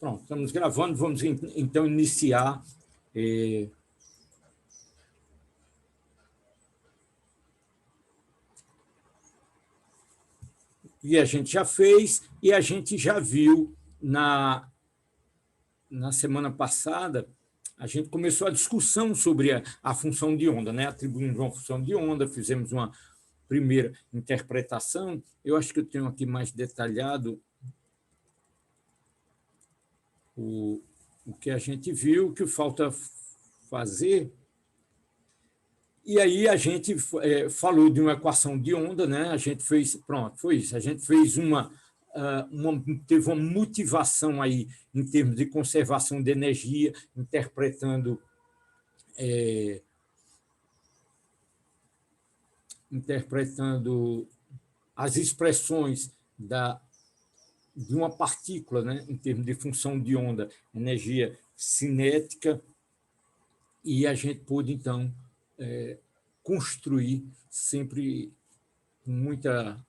Pronto, estamos gravando, vamos então iniciar. E a gente já fez, e a gente já viu na semana passada, a gente começou a discussão sobre a função de onda, né? Atribuímos uma função de onda, fizemos uma primeira interpretação. Eu acho que eu tenho aqui mais detalhado o que a gente viu, o que falta fazer. E aí a gente falou de uma equação de onda, né? A gente fez, pronto, foi isso. A gente fez teve uma motivação aí em termos de conservação de energia, interpretando as expressões de uma partícula, né? Em termos de função de onda, energia cinética, e a gente pôde, então, construir, sempre com muita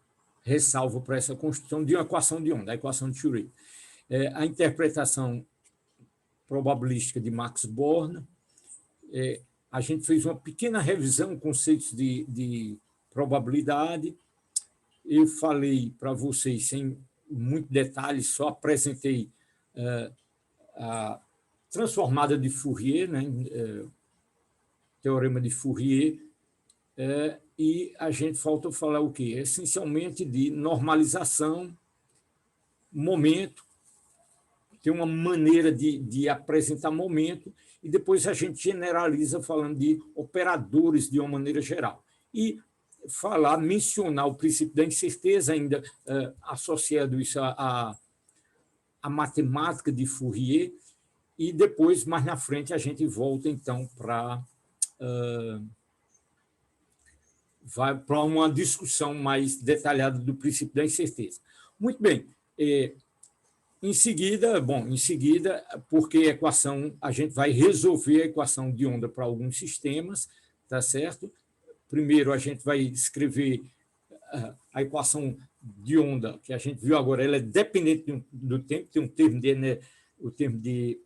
ressalva para essa construção de uma equação de onda, a equação de Schrödinger. A interpretação probabilística de Max Born, a gente fez uma pequena revisão, conceitos de probabilidade. Eu falei para vocês, sem muito detalhe, só apresentei a transformada de Fourier, né? Teorema de Fourier, e a gente falta falar o quê? Essencialmente de normalização, momento, tem uma maneira de apresentar momento, e depois a gente generaliza falando de operadores de uma maneira geral. E mencionar o princípio da incerteza, ainda associado isso à matemática de Fourier, e depois, mais na frente, a gente volta, então, para uma discussão mais detalhada do princípio da incerteza. Muito bem. Em seguida, porque a gente vai resolver a equação de onda para alguns sistemas, tá certo? Primeiro, a gente vai escrever a equação de onda, que a gente viu agora, ela é dependente do tempo, tem o termo de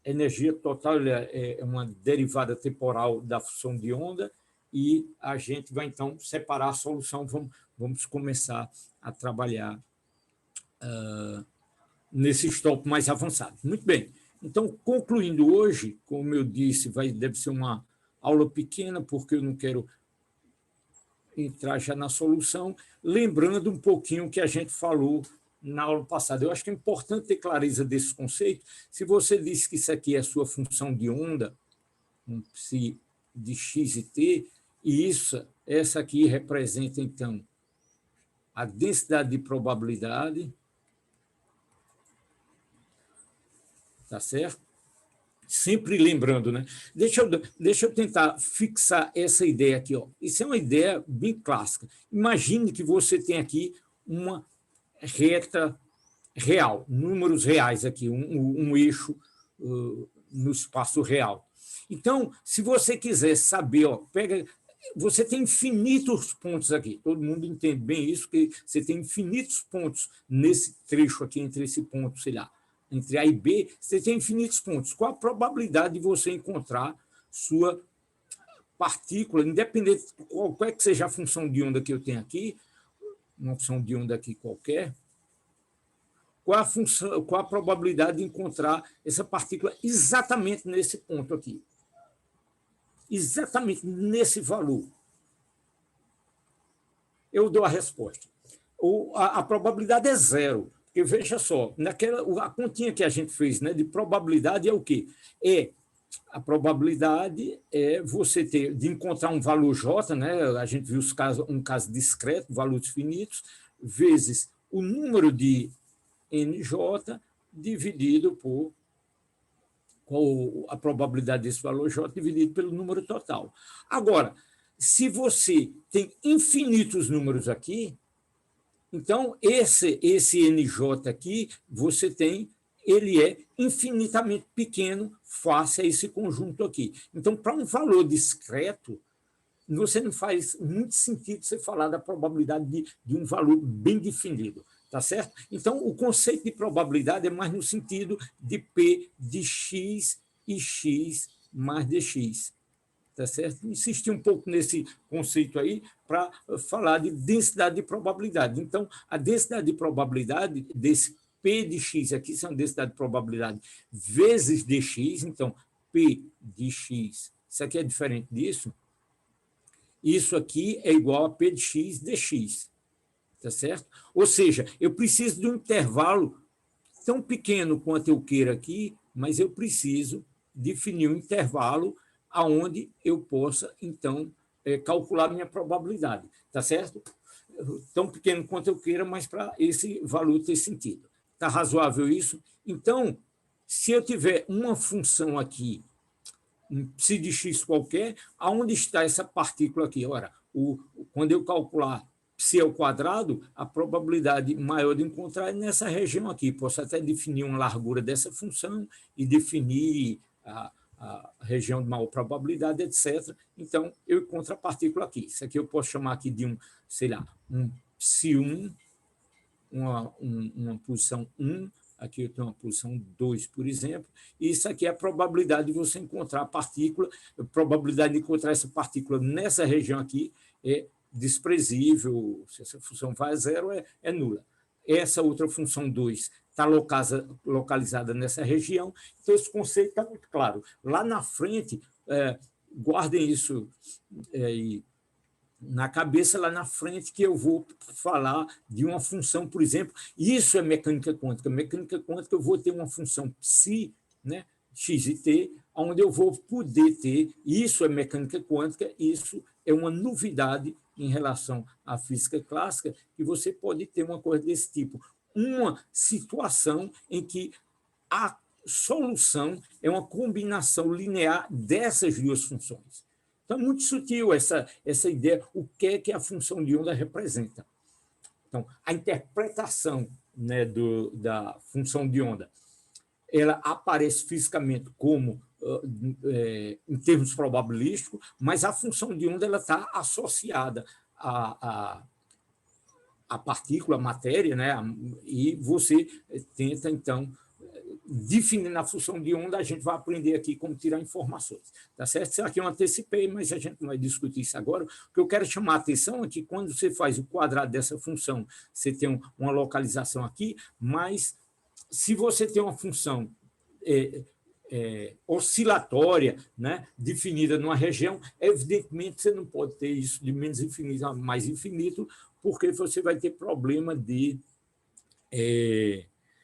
energia total, é uma derivada temporal da função de onda, e a gente vai, então, separar a solução, vamos começar a trabalhar nesses tópicos mais avançados. Muito bem. Então, concluindo hoje, como eu disse, deve ser uma aula pequena, porque eu não quero entrar já na solução, lembrando um pouquinho o que a gente falou na aula passada. Eu acho que é importante ter clareza desse conceito. Se você disse que isso aqui é a sua função de onda, um psi de x e t, e essa aqui representa, então, a densidade de probabilidade, tá certo? Sempre lembrando, né? Deixa eu tentar fixar essa ideia aqui, ó. Isso é uma ideia bem clássica. Imagine que você tem aqui uma reta real, números reais aqui, um eixo no espaço real. Então, se você quiser saber, ó, você tem infinitos pontos aqui, todo mundo entende bem isso, que você tem infinitos pontos nesse trecho aqui, entre esse ponto, sei lá, entre A e B, você tem infinitos pontos. Qual a probabilidade de você encontrar sua partícula, independente de qualquer que seja a função de onda que eu tenho aqui, uma função de onda aqui qualquer, qual a probabilidade de encontrar essa partícula exatamente nesse ponto aqui? Exatamente nesse valor. Eu dou a resposta. A probabilidade é zero. Porque, veja só, a continha que a gente fez, né, de probabilidade é o quê? A probabilidade é você de encontrar um valor J, né, a gente viu um caso discreto, valores finitos, vezes o número de NJ dividido por a probabilidade desse valor J dividido pelo número total. Agora, se você tem infinitos números aqui, então esse NJ aqui, ele é infinitamente pequeno face a esse conjunto aqui. Então, para um valor discreto, você não faz muito sentido você falar da probabilidade de um valor bem definido. Tá certo? Então, o conceito de probabilidade é mais no sentido de P de x e x mais dx. Tá certo? Insistir um pouco nesse conceito aí para falar de densidade de probabilidade. Então, a densidade de probabilidade desse P de x aqui, são densidade de probabilidade vezes dx, então, P de x, isso aqui é diferente disso, isso aqui é igual a P de x dx, tá certo? Ou seja, eu preciso de um intervalo tão pequeno quanto eu queira aqui, mas eu preciso definir um intervalo aonde eu possa, então, calcular minha probabilidade, tá certo? Tão pequeno quanto eu queira, mas para esse valor ter sentido. Está razoável isso? Então, se eu tiver uma função aqui, um psi de x qualquer, aonde está essa partícula aqui? Ora, quando eu calcular psi ao quadrado, a probabilidade maior de encontrar é nessa região aqui. Posso até definir uma largura dessa função e definir a região de maior probabilidade, etc. Então, eu encontro a partícula aqui. Isso aqui eu posso chamar aqui de sei lá, um psi1, uma posição 1, aqui eu tenho uma posição 2, por exemplo, e isso aqui é a probabilidade de você encontrar a partícula, a probabilidade de encontrar essa partícula nessa região aqui é desprezível, se essa função vai a zero, é nula. Essa outra função 2 está localizada nessa região, então esse conceito está muito claro. Lá na frente, guardem isso na cabeça, lá na frente, que eu vou falar de uma função, por exemplo, isso é mecânica quântica. Mecânica quântica, eu vou ter uma função psi, né, x e t, onde eu vou poder ter, isso é mecânica quântica, isso é uma novidade em relação à física clássica, que você pode ter uma coisa desse tipo, uma situação em que a solução é uma combinação linear dessas duas funções. Então, é muito sutil essa ideia, o que é que a função de onda representa. Então, a interpretação, né, da função de onda, ela aparece fisicamente como, em termos probabilísticos, mas a função de onda está associada à partícula, à matéria, né, e você tenta, então, definindo a função de onda, a gente vai aprender aqui como tirar informações. Tá certo? Isso aqui eu antecipei, mas a gente não vai discutir isso agora. O que eu quero chamar a atenção é que quando você faz o quadrado dessa função, você tem uma localização aqui, mas se você tem uma função oscilatória, né, definida numa região, evidentemente você não pode ter isso de menos infinito a mais infinito, porque você vai ter problema de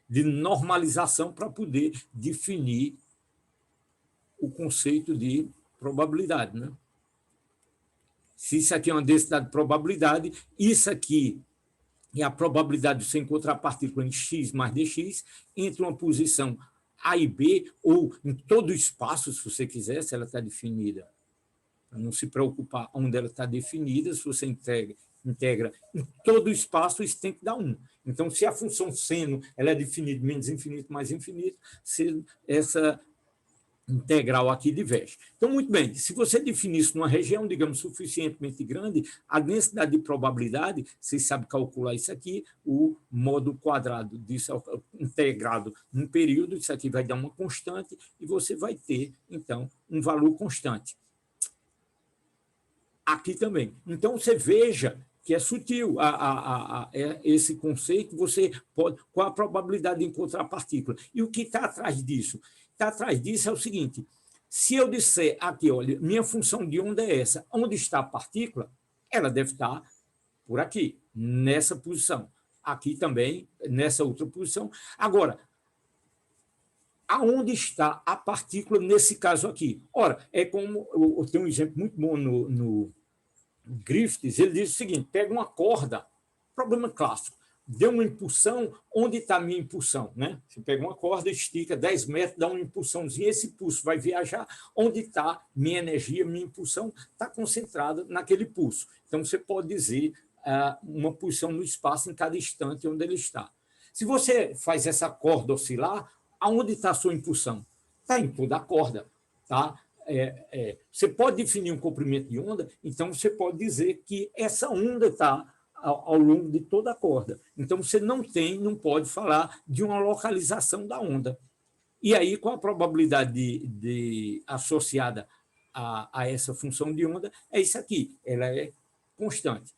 normalização para poder definir o conceito de probabilidade. Né? Se isso aqui é uma densidade de probabilidade, isso aqui é a probabilidade de você encontrar a partícula em x mais dx entre uma posição A e B, ou em todo o espaço, se você quiser, se ela está definida. Para não se preocupar onde ela está definida, se você integra em todo o espaço, isso tem que dar 1. Então, se a função seno ela é definida menos infinito mais infinito, essa integral aqui diverge. Então, muito bem, se você definir isso numa região, digamos, suficientemente grande, a densidade de probabilidade, vocês sabem calcular isso aqui, o módulo quadrado disso integrado num período, isso aqui vai dar uma constante, e você vai ter, então, um valor constante. Aqui também. Então, você veja que é sutil esse conceito, você pode, qual a probabilidade de encontrar a partícula. E o que está atrás disso? Está atrás disso é o seguinte, se eu disser aqui, olha, minha função de onda é essa, onde está a partícula? Ela deve estar por aqui, nessa posição. Aqui também, nessa outra posição. Agora, aonde está a partícula nesse caso aqui? Ora, é como, eu tenho um exemplo muito bom no Griffiths, ele diz o seguinte, pega uma corda, problema clássico, dê uma impulsão, onde está a minha impulsão? Né? Você pega uma corda, estica 10 metros, dá uma impulsãozinha, esse pulso vai viajar, onde está minha energia, minha impulsão está concentrada naquele pulso. Então, você pode dizer uma posição no espaço em cada instante onde ele está. Se você faz essa corda oscilar, aonde está a sua impulsão? Está em toda a corda, tá? Você pode definir um comprimento de onda, então você pode dizer que essa onda está ao longo de toda a corda. Então, você não pode falar de uma localização da onda. E aí, qual a probabilidade associada a essa função de onda? É isso aqui, ela é constante.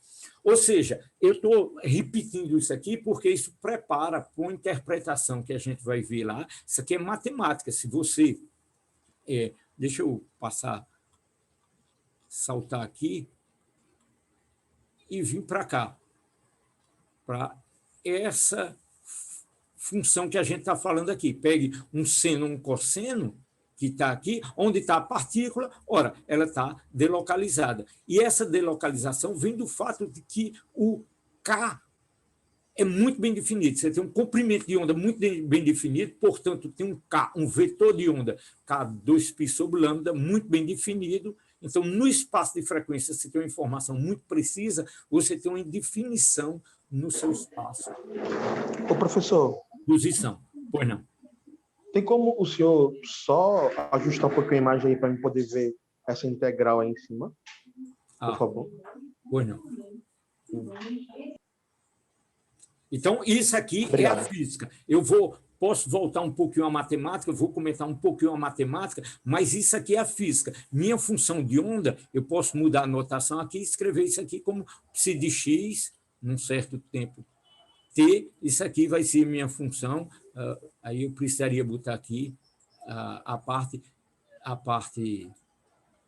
Ou seja, eu estou repetindo isso aqui porque isso prepara para uma interpretação que a gente vai ver lá. Isso aqui é matemática. Se você... deixa eu saltar aqui e vir para cá, para essa função que a gente está falando aqui. Pegue um seno, um cosseno, que está aqui, onde está a partícula, ora, ela está delocalizada. E essa delocalização vem do fato de que o K é muito bem definido. Você tem um comprimento de onda muito bem definido, portanto, tem um K, um vetor de onda, K2π sobre lambda, muito bem definido. Então, no espaço de frequência, você tem uma informação muito precisa, você tem uma definição no seu espaço. Ô, professor. Posição. Pois não. Tem como o senhor só ajustar um pouquinho a imagem aí para eu poder ver essa integral aí em cima? Por favor. Pois não. Então, isso aqui Obrigado. É a física. Posso voltar um pouquinho à matemática, vou comentar um pouquinho a matemática, mas isso aqui é a física. Minha função de onda, eu posso mudar a notação aqui e escrever isso aqui como psi de x, num certo tempo t, isso aqui vai ser minha função, aí eu precisaria botar aqui a parte, deixa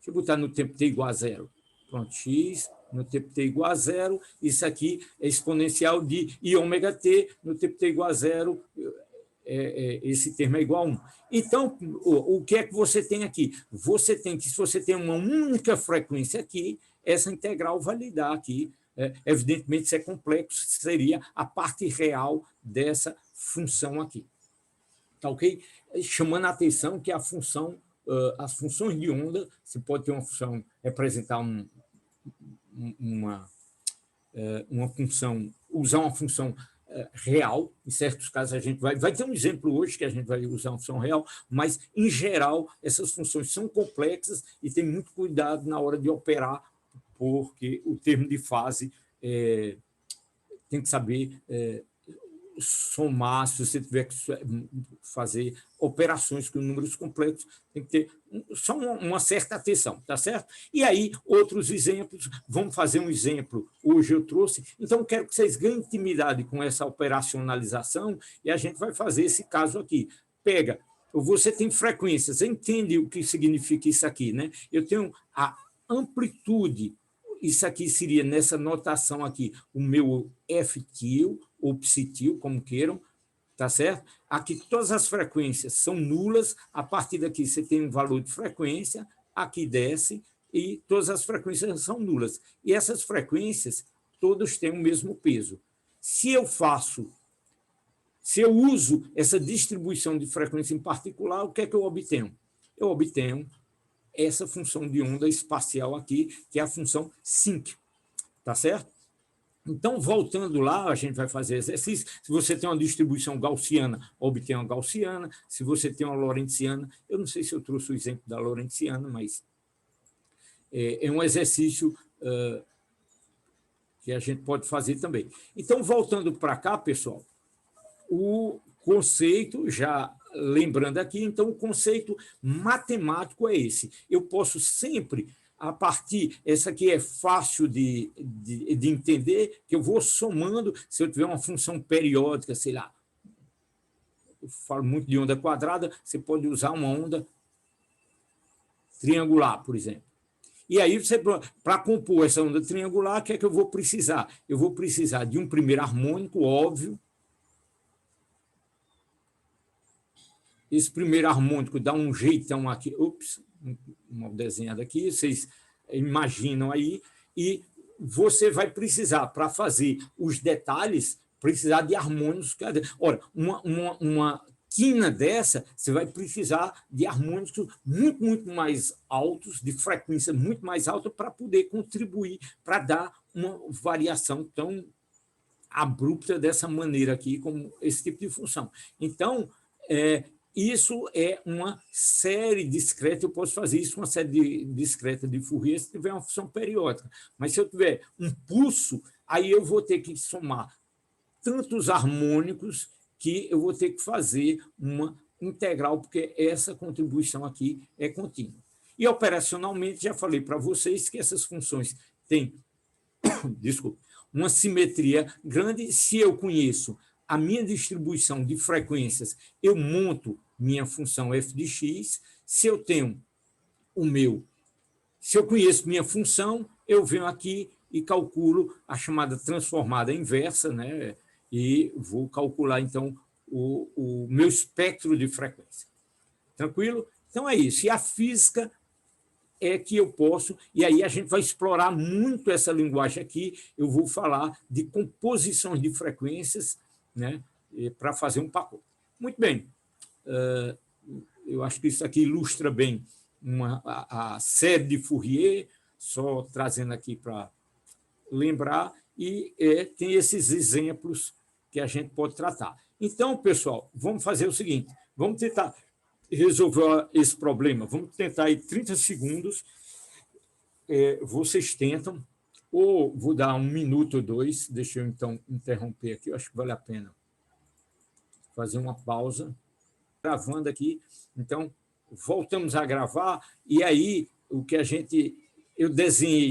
eu botar no tempo t igual a zero. Pronto, x no tempo t igual a zero, isso aqui é exponencial de iômega-t, no tempo t igual a zero, esse termo é igual a 1. Então, o que é que você tem aqui? Você tem que, se você tem uma única frequência aqui, essa integral vai lhe dar aqui, evidentemente, isso é complexo, seria a parte real dessa função aqui. Tá ok? Chamando a atenção que a função, as funções de onda, você pode ter uma função, representar uma função, usar uma função real, em certos casos a gente vai ter um exemplo hoje que a gente vai usar uma função real, mas, em geral, essas funções são complexas e tem muito cuidado na hora de operar, porque o termo de fase tem que saber somar, se você tiver que fazer operações com números complexos, tem que ter só uma certa atenção, tá certo? E aí, outros exemplos, vamos fazer um exemplo, hoje eu trouxe, então quero que vocês ganhem intimidade com essa operacionalização e a gente vai fazer esse caso aqui. Pega, você tem frequências, entende o que significa isso aqui, né? Eu tenho a amplitude, isso aqui seria, nessa notação aqui, o meu F-til, ou psi-til, como queiram, tá certo? Aqui todas as frequências são nulas, a partir daqui você tem um valor de frequência, aqui desce, e todas as frequências são nulas. E essas frequências, todas têm o mesmo peso. Se eu uso essa distribuição de frequência em particular, o que é que eu obtenho? Eu obtenho essa função de onda espacial aqui, que é a função sinc, tá certo? Então, voltando lá, a gente vai fazer exercício. Se você tem uma distribuição gaussiana, obtém uma gaussiana. Se você tem uma lorentziana, eu não sei se eu trouxe o exemplo da lorentziana, mas é um exercício que a gente pode fazer também. Então, voltando para cá, pessoal, o conceito, já lembrando aqui, então, o conceito matemático é esse. Eu posso sempre, a partir, essa aqui é fácil de entender, que eu vou somando, se eu tiver uma função periódica, sei lá, eu falo muito de onda quadrada, você pode usar uma onda triangular, por exemplo. E aí, para compor essa onda triangular, o que é que eu vou precisar? Eu vou precisar de um primeiro harmônico, óbvio. Esse primeiro harmônico dá um jeitão aqui, uma desenhada aqui, vocês imaginam aí, e você vai precisar, para fazer os detalhes, precisar de harmônicos. Ora, uma quina dessa, você vai precisar de harmônicos muito, muito mais altos, de frequência muito mais alta, para poder contribuir, para dar uma variação tão abrupta dessa maneira aqui, como esse tipo de função. Então, isso é uma série discreta, eu posso fazer isso com uma série discreta de Fourier se tiver uma função periódica. Mas se eu tiver um pulso, Aí eu vou ter que somar tantos harmônicos que eu vou ter que fazer uma integral, porque essa contribuição aqui é contínua. E, operacionalmente, já falei para vocês que essas funções têm desculpa, uma simetria grande. Se eu conheço a minha distribuição de frequências, eu monto minha função f de x. Se eu tenho se eu conheço minha função, eu venho aqui e calculo a chamada transformada inversa, né? E vou calcular, então, o meu espectro de frequência. Tranquilo? Então, é isso. E a física é que eu posso, e aí a gente vai explorar muito essa linguagem aqui, eu vou falar de composições de frequências, né, para fazer um pacote. Muito bem, eu acho que isso aqui ilustra bem a série de Fourier, só trazendo aqui para lembrar, e tem esses exemplos que a gente pode tratar. Então, pessoal, vamos fazer o seguinte, vamos tentar resolver esse problema. Vamos tentar aí 30 segundos. Vocês tentam, ou vou dar 1 minuto ou 2, deixa eu então interromper aqui, eu acho que vale a pena fazer uma pausa, gravando aqui. Então, voltamos a gravar, e aí o que eu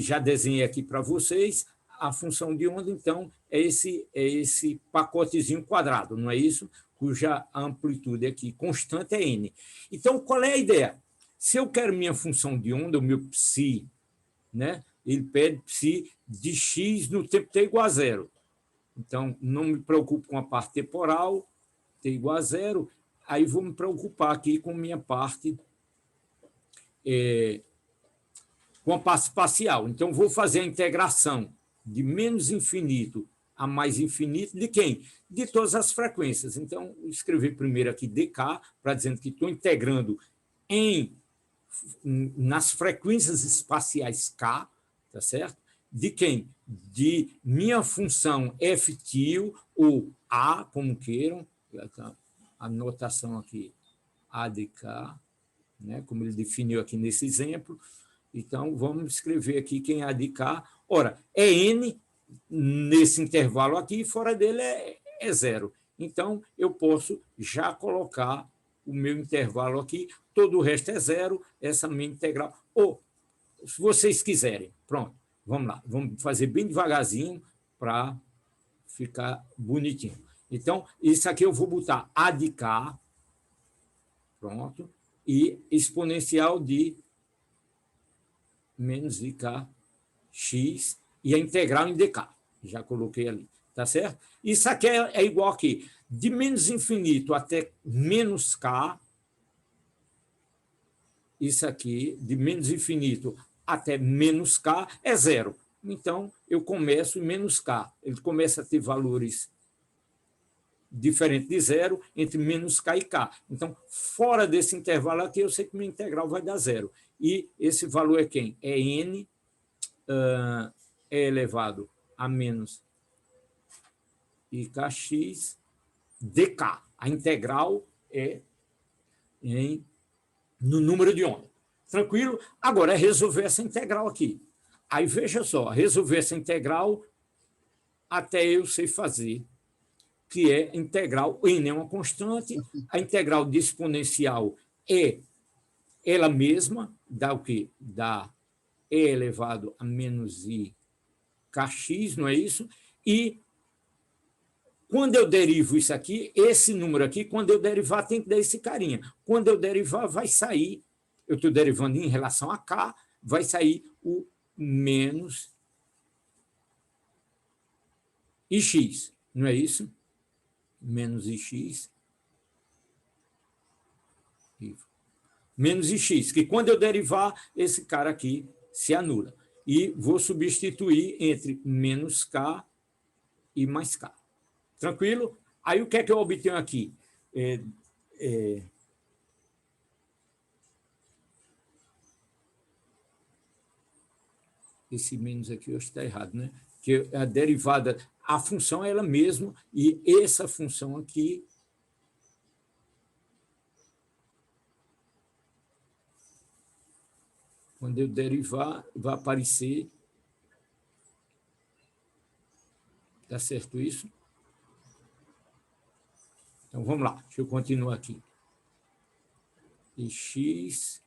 já desenhei aqui para vocês, a função de onda, então, é esse pacotezinho quadrado, não é isso? Cuja amplitude aqui constante é n. Então, qual é a ideia? Se eu quero minha função de onda, o meu psi, né? Ele pede psi de x no tempo t igual a zero. Então, não me preocupo com a parte temporal, t igual a zero, aí vou me preocupar aqui com minha parte, com a parte espacial. Então, vou fazer a integração de menos infinito a mais infinito de quem? De todas as frequências. Então, escrevi primeiro aqui dk, para dizendo que estou integrando nas frequências espaciais k, tá certo? De quem? De minha função f tio, ou a, como queiram, a notação aqui, a de k, né? Como ele definiu aqui nesse exemplo. Então, vamos escrever aqui quem é a de k. Ora, é n nesse intervalo aqui, e fora dele é zero. Então, eu posso já colocar o meu intervalo aqui, todo o resto é zero, essa minha integral. Ou, se vocês quiserem, pronto, vamos lá, vamos fazer bem devagarzinho para ficar bonitinho. Então, isso aqui eu vou botar a de k, pronto, e exponencial de menos de k x, e a integral em dk. Já coloquei ali, tá certo? Isso aqui é igual aqui, de menos infinito até menos k, isso aqui, de menos infinito até menos k, é zero. Então, eu começo em menos k. Ele começa a ter valores diferentes de zero, entre menos k e k. Então, fora desse intervalo aqui, eu sei que minha integral vai dar zero. E esse valor é quem? É n é elevado a menos ikx dk. A integral é no número de onda. Tranquilo? Agora é resolver essa integral aqui. Aí, veja só, resolver essa integral até eu sei fazer, que é integral, n é uma constante, a integral de exponencial é ela mesma, dá o quê? Dá e elevado a menos i kx, não é isso? E quando eu derivo isso aqui, esse número aqui, quando eu derivar, tem que dar esse carinha. Quando eu derivar, vai sair, eu estou derivando em relação a k, vai sair o menos ix, não é isso? Menos ix. Menos ix, que quando eu derivar, esse cara aqui se anula. E vou substituir entre menos k e mais k. Tranquilo? Aí o que é que eu obtenho aqui? Esse menos aqui eu acho que está errado, né? Que a derivada, a função é ela mesma, e essa função aqui quando eu derivar, vai aparecer Tá certo isso? Então, vamos lá. Deixa eu continuar aqui. E x...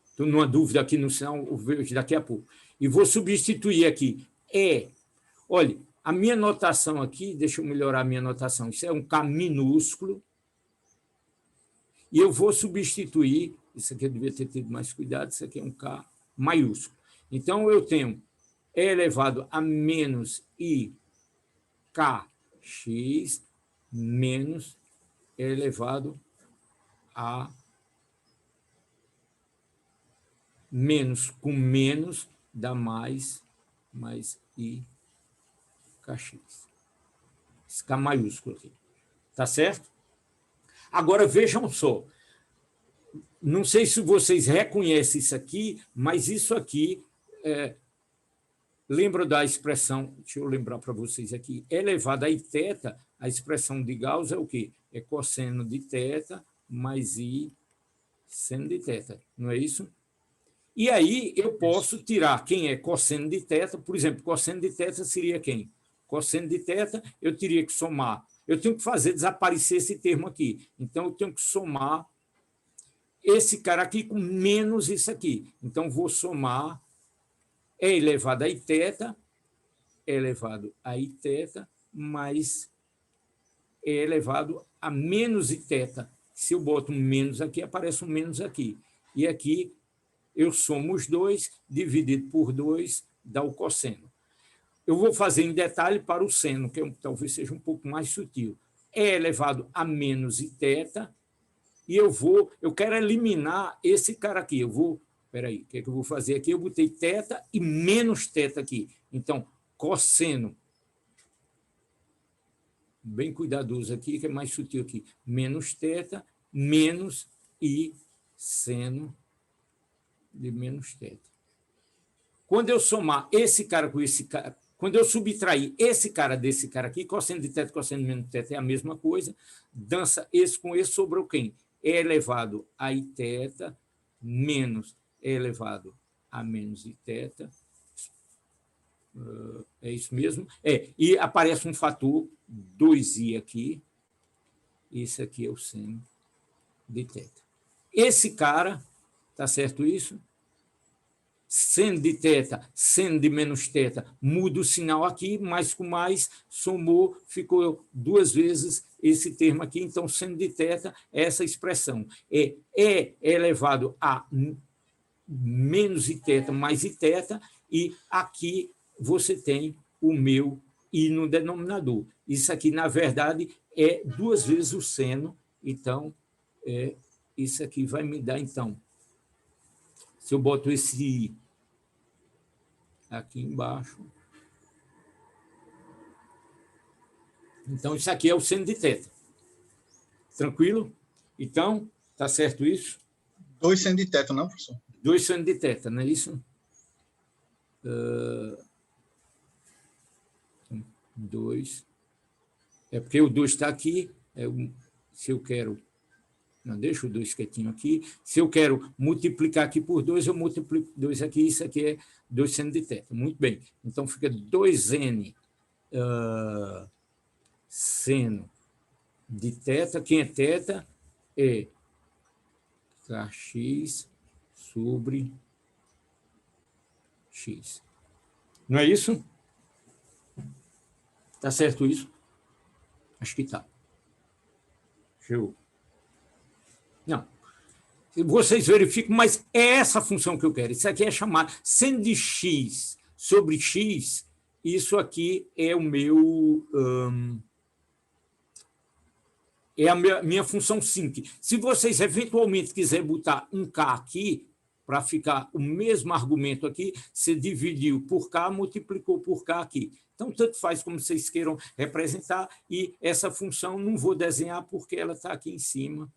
Estou numa dúvida aqui no sinal, eu vejo daqui a pouco. E vou substituir aqui. Olha, a minha notação aqui, deixa eu melhorar a minha notação. Isso é um K minúsculo. E eu vou substituir, isso aqui eu devia ter tido mais cuidado, isso aqui é um K maiúsculo. Então, eu tenho E elevado a menos I kx menos E elevado a menos com menos dá mais I kx. Esse K maiúsculo aqui. Tá certo? Agora, vejam só. Não sei se vocês reconhecem isso aqui, mas isso aqui... lembra da expressão, deixa eu lembrar para vocês aqui, elevado a iθ, a expressão de Gauss é o quê? É cosseno de θ mais I seno de θ, não é isso? E aí eu posso tirar quem é cosseno de θ, por exemplo, cosseno de θ seria quem? Cosseno de θ, eu teria que somar, eu tenho que fazer desaparecer esse termo aqui, então eu tenho que somar esse cara aqui com menos isso aqui, então vou somar E elevado a iθ, E elevado a iθ, mais E elevado a menos iθ. Se eu boto um menos aqui, aparece um menos aqui. E aqui eu somo os dois, dividido por 2, dá o cosseno. Eu vou fazer em detalhe para o seno, que talvez seja um pouco mais sutil. E elevado a menos iθ, e eu quero eliminar esse cara aqui. Espera aí, o que é que eu vou fazer aqui? Eu botei θ e menos θ aqui. Então, cosseno, bem cuidadoso aqui, que é mais sutil aqui, menos θ, menos I seno de menos θ. Quando eu somar esse cara com esse cara, quando eu subtrair esse cara desse cara aqui, cosseno de θ, cosseno de menos θ é a mesma coisa, dança esse com esse, sobrou quem? E elevado a iθ menos E elevado a menos iθ. É isso mesmo? E aparece um fator 2i aqui. Esse aqui é o seno de θ. Esse cara, tá certo isso? Seno de θ, seno de menos θ, muda o sinal aqui, mais com mais, somou, ficou 2 vezes esse termo aqui, então seno de θ é essa expressão. E elevado a menos iθ mais iθ, e aqui você tem o meu I no denominador. Isso aqui, na verdade, é 2 vezes o seno, então, isso aqui vai me dar, então, se eu boto esse I aqui embaixo, então, isso aqui é o seno de θ. Tranquilo? Então, tá certo isso? 2 seno de θ, não, professor? 2 seno de θ, não é isso? 2. É porque o 2 está aqui. Se eu quero... Não, deixa o 2 quietinho aqui. Se eu quero multiplicar aqui por 2, eu multiplico 2 aqui. Isso aqui é 2 seno de θ. Muito bem. Então, fica 2n seno de θ. Quem é θ? É kx sobre x. Não é isso? Está certo isso? Acho que está. Show. Não. Vocês verificam, mas é essa função que eu quero. Isso aqui é chamado seno de x sobre x. Isso aqui é o meu... é a minha função sinc. Se vocês eventualmente quiserem botar um k aqui, para ficar o mesmo argumento aqui, você dividiu por k, multiplicou por k aqui. Então, tanto faz como vocês queiram representar, e essa função não vou desenhar porque ela está aqui em cima,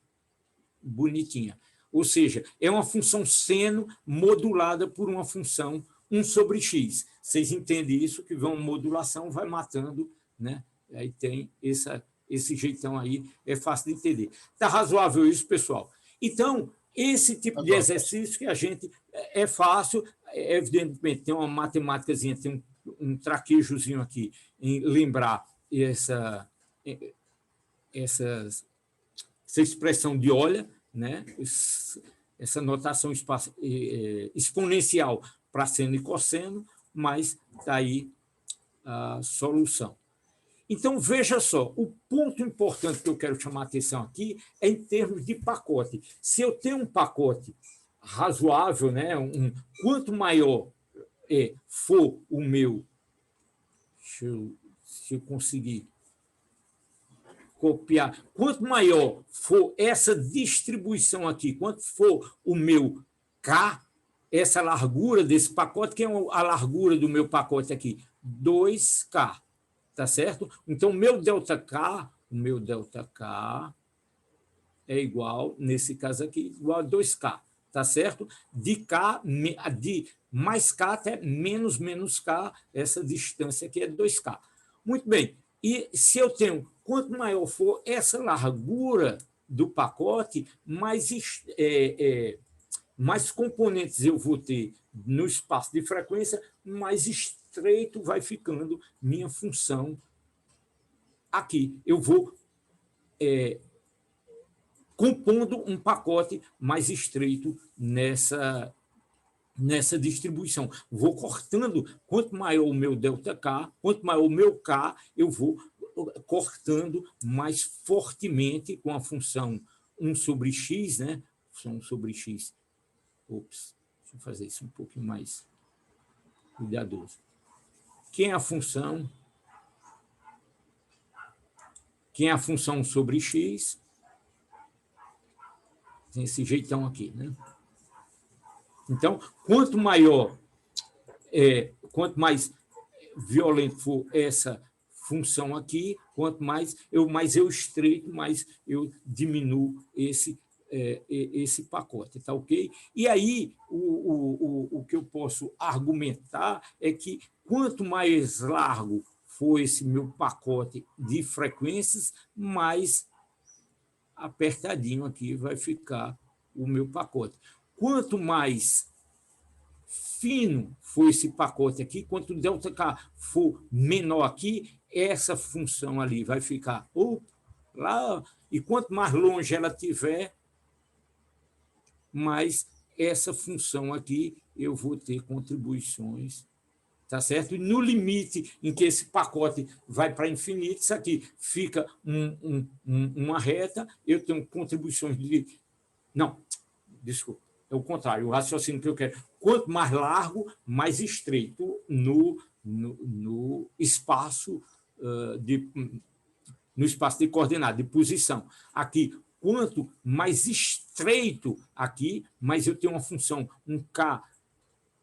bonitinha. Ou seja, é uma função seno modulada por uma função 1 sobre x. Vocês entendem isso, que uma modulação vai matando, né? Aí tem esse jeitão aí, é fácil de entender. Está razoável isso, pessoal? Então, esse tipo de exercício que a gente... É fácil, evidentemente, tem uma matemáticazinha, tem um traquejozinho aqui em lembrar essa expressão de Euler, né? Essa notação exponencial para seno e cosseno, mas está aí a solução. Então, veja só, o ponto importante que eu quero chamar a atenção aqui é em termos de pacote. Se eu tenho um pacote razoável, né, quanto maior for o meu... Se eu conseguir copiar, quanto maior for essa distribuição aqui, quanto for o meu K, essa largura desse pacote, que é a largura do meu pacote aqui? 2K, tá certo? Então, o meu ΔK é igual, nesse caso aqui, igual a 2K, tá certo? De mais K até menos K, essa distância aqui é 2K. Muito bem. E se eu tenho, quanto maior for essa largura do pacote, mais componentes eu vou ter no espaço de frequência, mais estreito vai ficando minha função aqui. Eu vou compondo um pacote mais estreito nessa distribuição. Vou cortando, quanto maior o meu ΔK, quanto maior o meu K, eu vou cortando mais fortemente com a função 1 sobre x, né? Função 1 sobre x. Ops, deixa eu fazer isso um pouquinho mais cuidadoso. Quem é a função? Quem é a função 1 sobre x? Tem esse jeitão aqui, né? Então, quanto mais violento for essa função aqui, quanto mais eu estreito, mais eu diminuo esse pacote, tá ok? E aí, o que eu posso argumentar é que quanto mais largo for esse meu pacote de frequências, mais apertadinho aqui vai ficar o meu pacote. Quanto mais fino for esse pacote aqui, quanto o ΔK for menor aqui, essa função ali vai ficar lá, e quanto mais longe ela tiver, mais essa função aqui eu vou ter contribuições, tá certo? E no limite em que esse pacote vai para infinito, isso aqui fica uma reta, eu tenho contribuições de... Não, desculpa, é o contrário, o raciocínio que eu quero. Quanto mais largo, mais estreito no espaço no espaço de coordenada, de posição. Aqui, quanto mais estreito aqui, mais eu tenho uma função, um K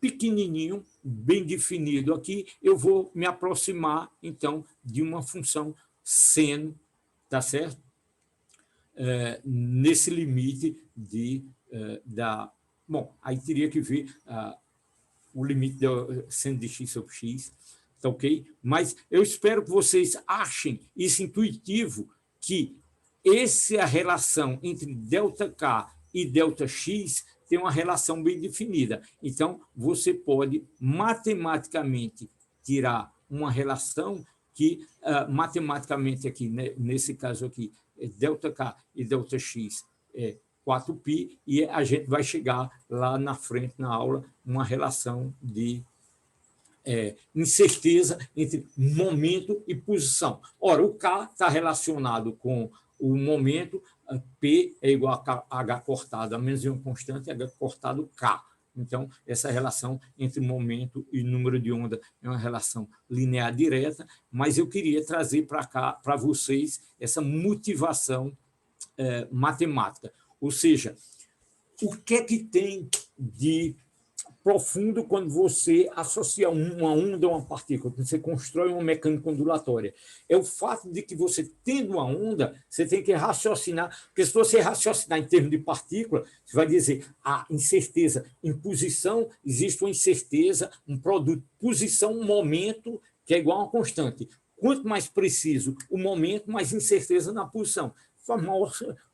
pequenininho, bem definido aqui, eu vou me aproximar, então, de uma função seno, tá certo? Nesse limite Bom, aí teria que ver o limite do seno de x sobre x, tá ok? Mas eu espero que vocês achem isso intuitivo, que essa relação entre ΔK e ΔX tem uma relação bem definida. Então, você pode matematicamente tirar uma relação que, matematicamente aqui, né, nesse caso aqui, ΔK e ΔX é 4π, e a gente vai chegar lá na frente, na aula, uma relação de incerteza entre momento e posição. Ora, o K está relacionado com o momento, P é igual a H cortado, a menos uma constante, H cortado K. Então, essa relação entre momento e número de onda é uma relação linear direta, mas eu queria trazer para cá, para vocês, essa motivação matemática. Ou seja, o que é que tem de profundo quando você associa uma onda a uma partícula, quando você constrói uma mecânica ondulatória? É o fato de que você, tendo uma onda, você tem que raciocinar, porque se você raciocinar em termos de partícula, você vai dizer, a incerteza em posição, existe uma incerteza, um produto, posição, momento, que é igual a uma constante. Quanto mais preciso o momento, mais incerteza na posição.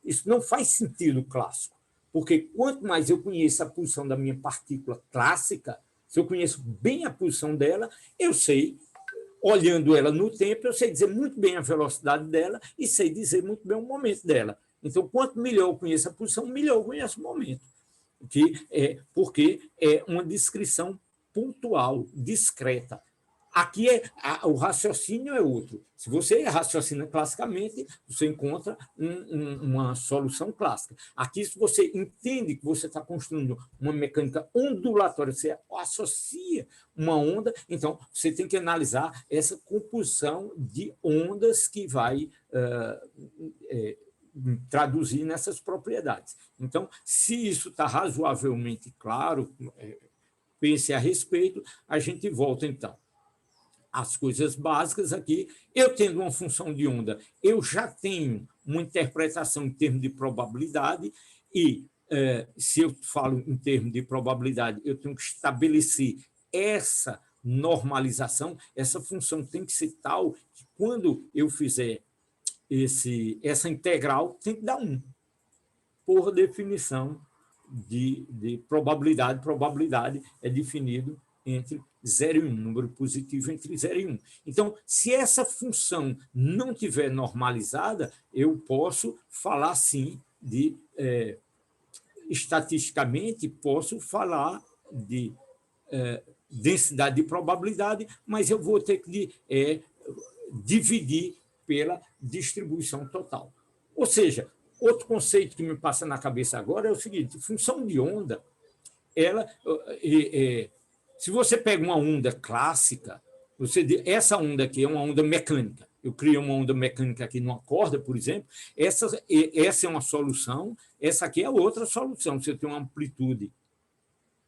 Isso não faz sentido clássico, porque quanto mais eu conheço a posição da minha partícula clássica, Se eu conheço bem a posição dela, eu sei, olhando ela no tempo, eu sei dizer muito bem a velocidade dela e sei dizer muito bem o momento dela. Então, quanto melhor eu conheço a posição, melhor eu conheço o momento. Porque é uma descrição pontual, discreta. Aqui o raciocínio é outro. Se você raciocina classicamente, você encontra uma solução clássica. Aqui, se você entende que você está construindo uma mecânica ondulatória, você associa uma onda, então você tem que analisar essa composição de ondas que vai traduzir nessas propriedades. Então, se isso está razoavelmente claro, pense a respeito, a gente volta, então. As coisas básicas aqui, eu tendo uma função de onda, eu já tenho uma interpretação em termos de probabilidade e, se eu falo em termos de probabilidade, eu tenho que estabelecer essa normalização, essa função tem que ser tal que, quando eu fizer essa integral, tem que dar 1, por definição de probabilidade. Probabilidade é definido entre 0 e 1, número positivo entre 0 e 1. Então, se essa função não tiver normalizada, eu posso falar, sim, estatisticamente, posso falar de densidade de probabilidade, mas eu vou ter que dividir pela distribuição total. Ou seja, outro conceito que me passa na cabeça agora é o seguinte: função de onda, se você pega uma onda clássica, essa onda aqui é uma onda mecânica. Eu crio uma onda mecânica aqui numa corda, por exemplo, essa é uma solução, essa aqui é outra solução. Se eu tenho uma amplitude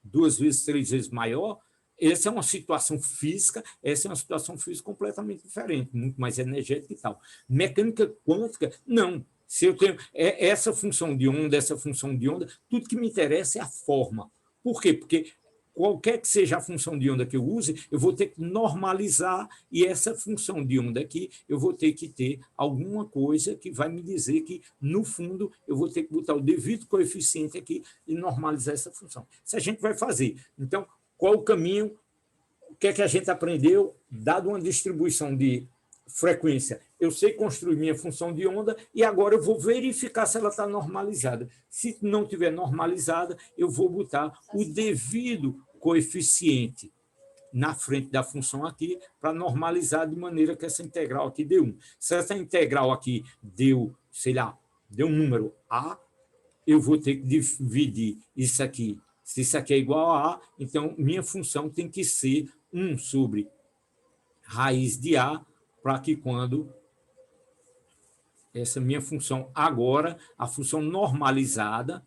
2 vezes, 3 vezes maior, essa é uma situação física, essa é uma situação física completamente diferente, muito mais energética e tal. Mecânica quântica, não. Se eu tenho essa função de onda, tudo que me interessa é a forma. Por quê? Porque qualquer que seja a função de onda que eu use, eu vou ter que normalizar, e essa função de onda aqui, eu vou ter que ter alguma coisa que vai me dizer que, no fundo, eu vou ter que botar o devido coeficiente aqui e normalizar essa função. Isso a gente vai fazer. Então, qual o caminho? O que é que a gente aprendeu? Dado uma distribuição de frequência, eu sei construir minha função de onda e agora eu vou verificar se ela está normalizada. Se não estiver normalizada, eu vou botar o devido coeficiente na frente da função aqui para normalizar de maneira que essa integral aqui dê 1. Se essa integral aqui deu, sei lá, deu um número A, eu vou ter que dividir isso aqui. Se isso aqui é igual a A, então minha função tem que ser 1 sobre raiz de A, para que, quando essa minha função agora, a função normalizada,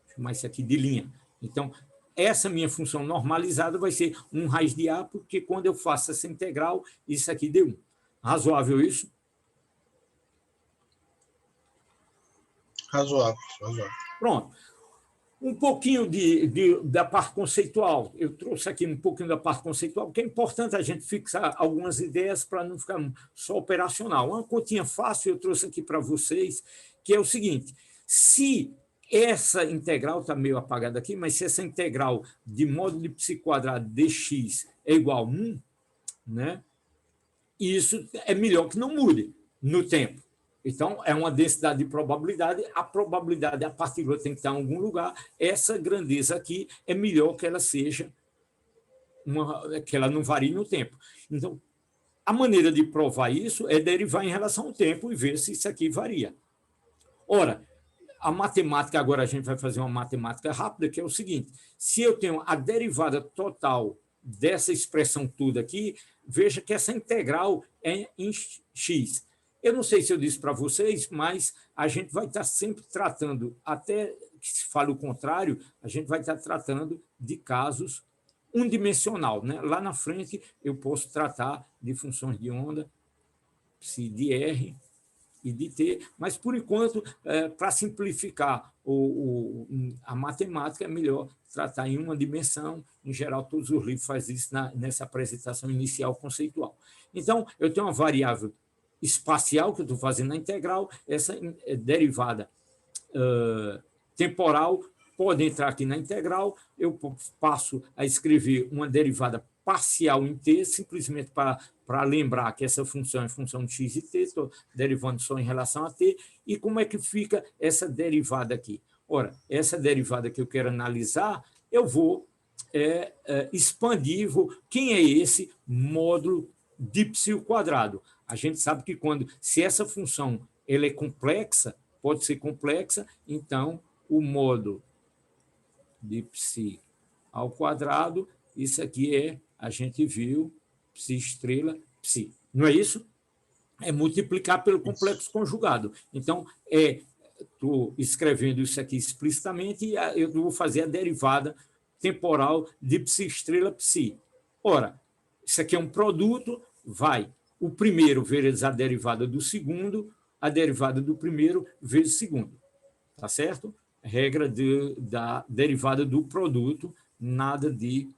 vou chamar isso aqui de linha. Então, essa minha função normalizada vai ser 1 raiz de A, porque quando eu faço essa integral, isso aqui deu 1. Razoável isso? Razoável. Pronto. Um pouquinho da parte conceitual. Eu trouxe aqui um pouquinho da parte conceitual, porque é importante a gente fixar algumas ideias para não ficar só operacional. Uma continha fácil eu trouxe aqui para vocês, que é o seguinte: se essa integral está meio apagada aqui, mas se essa integral de módulo de π quadrado dx é igual a 1, né, isso é melhor que não mude no tempo. Então, é uma densidade de probabilidade, a probabilidade, a partícula tem que estar em algum lugar, essa grandeza aqui é melhor que ela seja, que ela não varie no tempo. Então, a maneira de provar isso é derivar em relação ao tempo e ver se isso aqui varia. Ora, a matemática, agora a gente vai fazer uma matemática rápida, que é o seguinte: se eu tenho a derivada total dessa expressão toda aqui, veja que essa integral é em x. Eu não sei se eu disse para vocês, mas a gente vai estar sempre tratando, até que se fale o contrário, a gente vai estar tratando de casos unidimensional, né? Lá na frente eu posso tratar de funções de onda, psi de R e de T, mas, por enquanto, para simplificar a matemática, é melhor tratar em uma dimensão. Em geral, todos os livros fazem isso nessa apresentação inicial conceitual. Então, eu tenho uma variável espacial que eu estou fazendo na integral, essa derivada temporal pode entrar aqui na integral, eu passo a escrever uma derivada parcial em t, simplesmente para lembrar que essa função é função de x e t, estou derivando só em relação a t, e como é que fica essa derivada aqui? Ora, essa derivada que eu quero analisar, eu vou expandir, quem é esse módulo de psi ao quadrado? A gente sabe que se essa função ela é complexa, pode ser complexa, então o módulo de psi ao quadrado, isso aqui a gente viu, psi estrela, psi. Não é isso? É multiplicar pelo complexo conjugado. Então, estou escrevendo isso aqui explicitamente e eu vou fazer a derivada temporal de psi estrela, psi. Ora, isso aqui é um produto, o primeiro vezes a derivada do segundo, a derivada do primeiro vezes o segundo. Tá certo? Regra da derivada do produto, nada de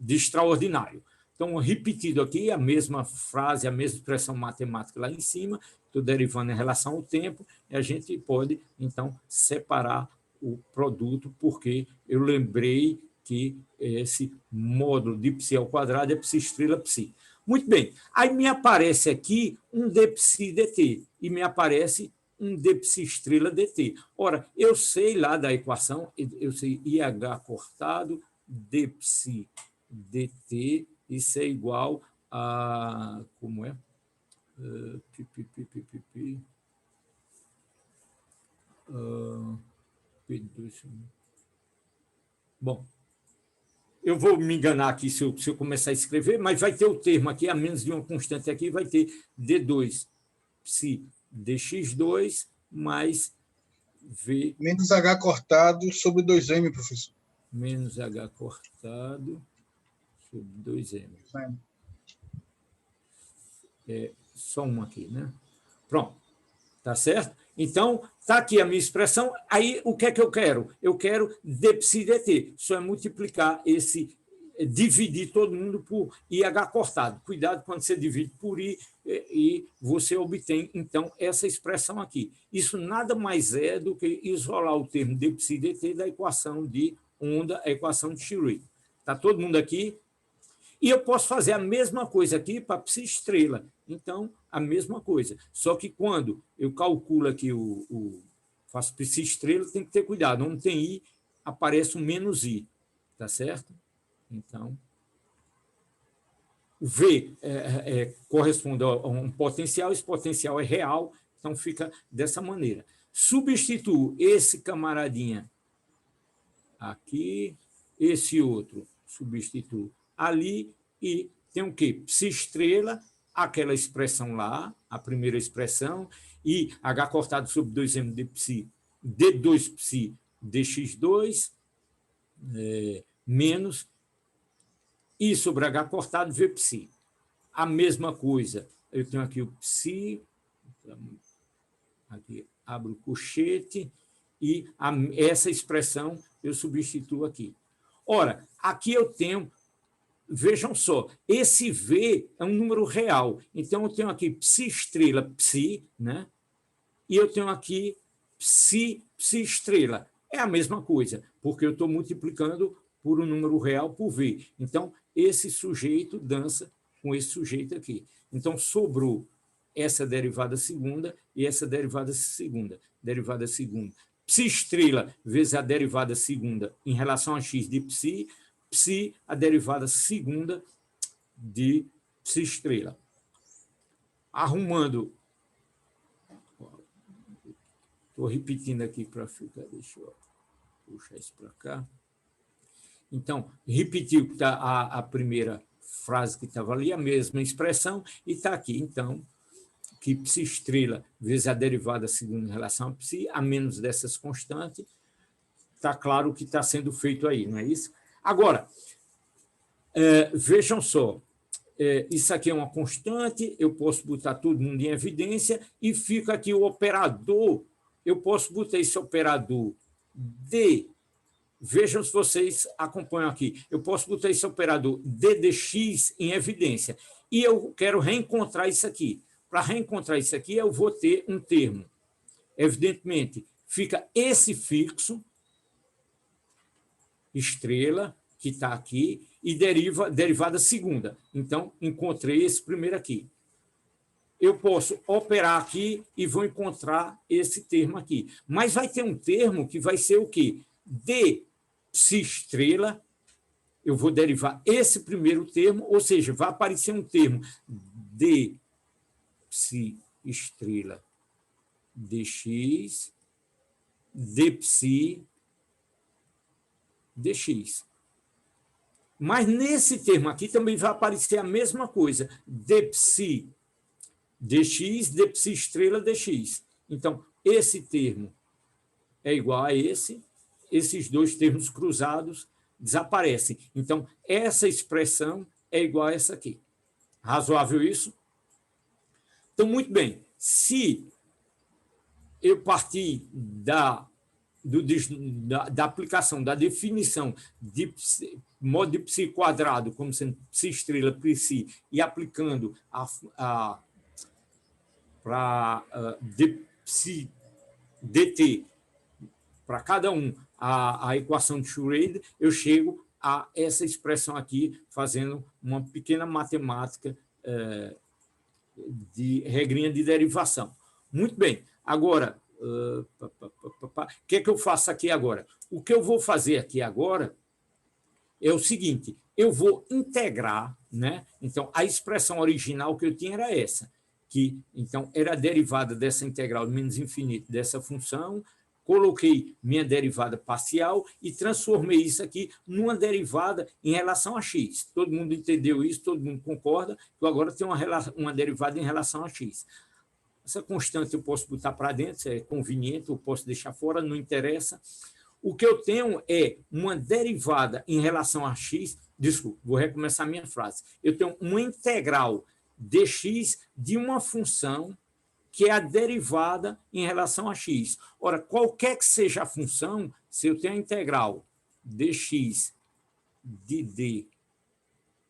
extraordinário. Então, repetido aqui, a mesma frase, a mesma expressão matemática lá em cima, estou derivando em relação ao tempo, e a gente pode, então, separar o produto, porque eu lembrei que esse módulo de psi ao quadrado é psi estrela psi. Muito bem. Aí me aparece aqui um d psi dt, e me aparece um d psi estrela dt. Ora, eu sei lá da equação, eu sei IH cortado, d psi dt, isso é igual a... Como é? Bom, eu vou me enganar aqui se eu começar a escrever, mas vai ter o termo aqui, a menos de uma constante aqui, vai ter d2 psi dx2 mais v... Menos h cortado sobre 2m, professor. Menos h cortado sobre 2m. Só um aqui, né? Pronto. Tá certo? Então, está aqui a minha expressão. Aí, o que é que eu quero? Eu quero d psi dt. Só é multiplicar dividir todo mundo por IH cortado. Cuidado quando você divide por I e você obtém, então, essa expressão aqui. Isso nada mais é do que isolar o termo d psi dt da equação de onda, a equação de Schrödinger. Está todo mundo aqui? E eu posso fazer a mesma coisa aqui para psi estrela. Então, a mesma coisa. Só que quando eu calculo aqui faço psi estrela, tem que ter cuidado. Onde tem I, aparece um menos I. Tá certo? Então, o V corresponde a um potencial, esse potencial é real, então fica dessa maneira. Substituo esse camaradinha aqui, esse outro substituo ali, e tem o quê? Psi estrela, aquela expressão lá, a primeira expressão, e H cortado sobre 2m de psi, D2 psi dx2, menos I sobre H cortado V psi. A mesma coisa, eu tenho aqui o psi, aqui abro o colchete, e essa expressão eu substituo aqui. Ora, aqui eu tenho, vejam só, esse V é um número real. Então, eu tenho aqui psi estrela, psi, né? E eu tenho aqui psi estrela. É a mesma coisa, porque eu estou multiplicando por um número real por V. Então, esse sujeito dança com esse sujeito aqui. Então, sobrou essa derivada segunda e essa derivada segunda. Derivada segunda. Psi estrela vezes a derivada segunda em relação a x de psi, psi, a derivada segunda de psi estrela. Arrumando. Estou repetindo aqui para ficar. Deixa eu puxar isso para cá. Então, repetiu a primeira frase que estava ali, a mesma expressão, e está aqui. Então, que psi estrela vezes a derivada segunda em relação a psi, a menos dessas constantes, está claro o que está sendo feito aí, não é isso? Agora, vejam só, isso aqui é uma constante, eu posso botar todo mundo em evidência, e fica aqui o operador, eu posso botar esse operador D, vejam se vocês acompanham aqui, eu posso botar esse operador D de x em evidência, e eu quero reencontrar isso aqui. Para reencontrar isso aqui, eu vou ter um termo. Evidentemente, fica esse fixo, estrela, que está aqui, e derivada segunda. Então, encontrei esse primeiro aqui. Eu posso operar aqui e vou encontrar esse termo aqui. Mas vai ter um termo que vai ser o quê? D psi estrela, eu vou derivar esse primeiro termo, ou seja, vai aparecer um termo D psi estrela dx, D psi dx. Mas nesse termo aqui também vai aparecer a mesma coisa, D psi dx, D psi estrela dx. Então, esse termo é igual a esse, esses dois termos cruzados desaparecem. Então, essa expressão é igual a essa aqui. Razoável isso? Então, muito bem. Se eu partir da aplicação, da definição de modo de psi quadrado, como sendo psi estrela, psi, e aplicando para psi dt, para cada um, a equação de Schrödinger, eu chego a essa expressão aqui, fazendo uma pequena matemática de regrinha de derivação. Muito bem. Agora, o que é que eu faço aqui agora? O que eu vou fazer aqui agora é o seguinte, eu vou integrar, né? Então, a expressão original que eu tinha era essa, que então era a derivada dessa integral de menos infinito dessa função, coloquei minha derivada parcial e transformei isso aqui numa derivada em relação a x. Todo mundo entendeu isso, todo mundo concorda que eu agora tenho uma derivada em relação a x. Essa constante eu posso botar para dentro, é conveniente, eu posso deixar fora, não interessa. O que eu tenho é uma derivada em relação a x, desculpa, vou recomeçar a minha frase. Eu tenho uma integral dx de uma função que é a derivada em relação a x. Ora, qualquer que seja a função, se eu tenho a integral dx de d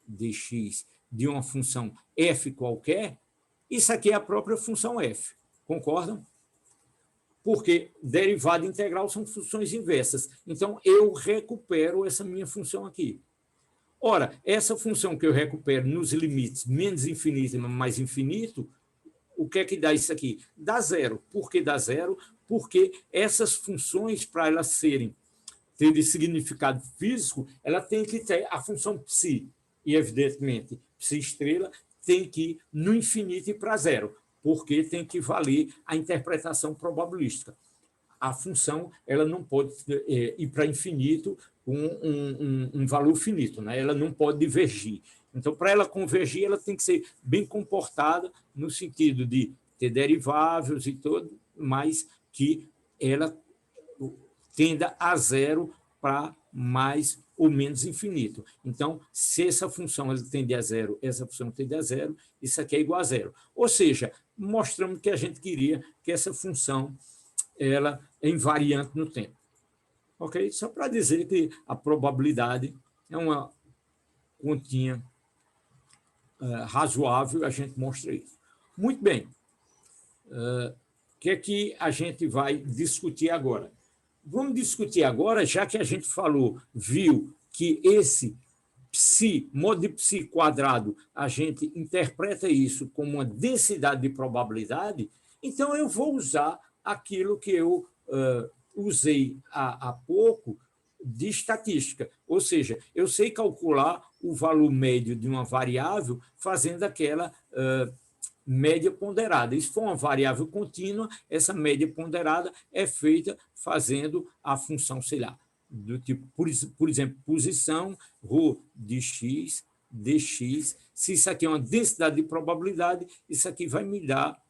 dx de uma função f qualquer, isso aqui é a própria função f. Concordam? Porque derivada integral são funções inversas. Então, eu recupero essa minha função aqui. Ora, essa função que eu recupero nos limites menos infinito e mais infinito, o que é que dá isso aqui? Dá zero. Por que dá zero? Porque essas funções, para elas terem significado físico, ela tem que ter a função psi, e evidentemente, psi estrela, tem que ir no infinito e para zero, porque tem que valer a interpretação probabilística. A função ela não pode ir para infinito com um valor finito, né? Ela não pode divergir. Então, para ela convergir, ela tem que ser bem comportada no sentido de ter deriváveis e tudo, mas que ela tenda a zero para mais ou menos infinito. Então, se essa função ela tende a zero, essa função tende a zero, isso aqui é igual a zero. Ou seja, mostramos que a gente queria que essa função ela é invariante no tempo. Ok? Só para dizer que a probabilidade é uma continha razoável, a gente mostra isso. Muito bem. O que é que a gente vai discutir agora? Vamos discutir agora, já que a gente viu que esse modo de psi quadrado, a gente interpreta isso como uma densidade de probabilidade, então eu vou usar aquilo que eu usei há pouco de estatística, ou seja, eu sei calcular o valor médio de uma variável fazendo aquela média ponderada. Se for uma variável contínua, essa média ponderada é feita fazendo a função, sei lá, do tipo, por exemplo, posição, ρ de x, dx. Se isso aqui é uma densidade de probabilidade, isso aqui vai me dar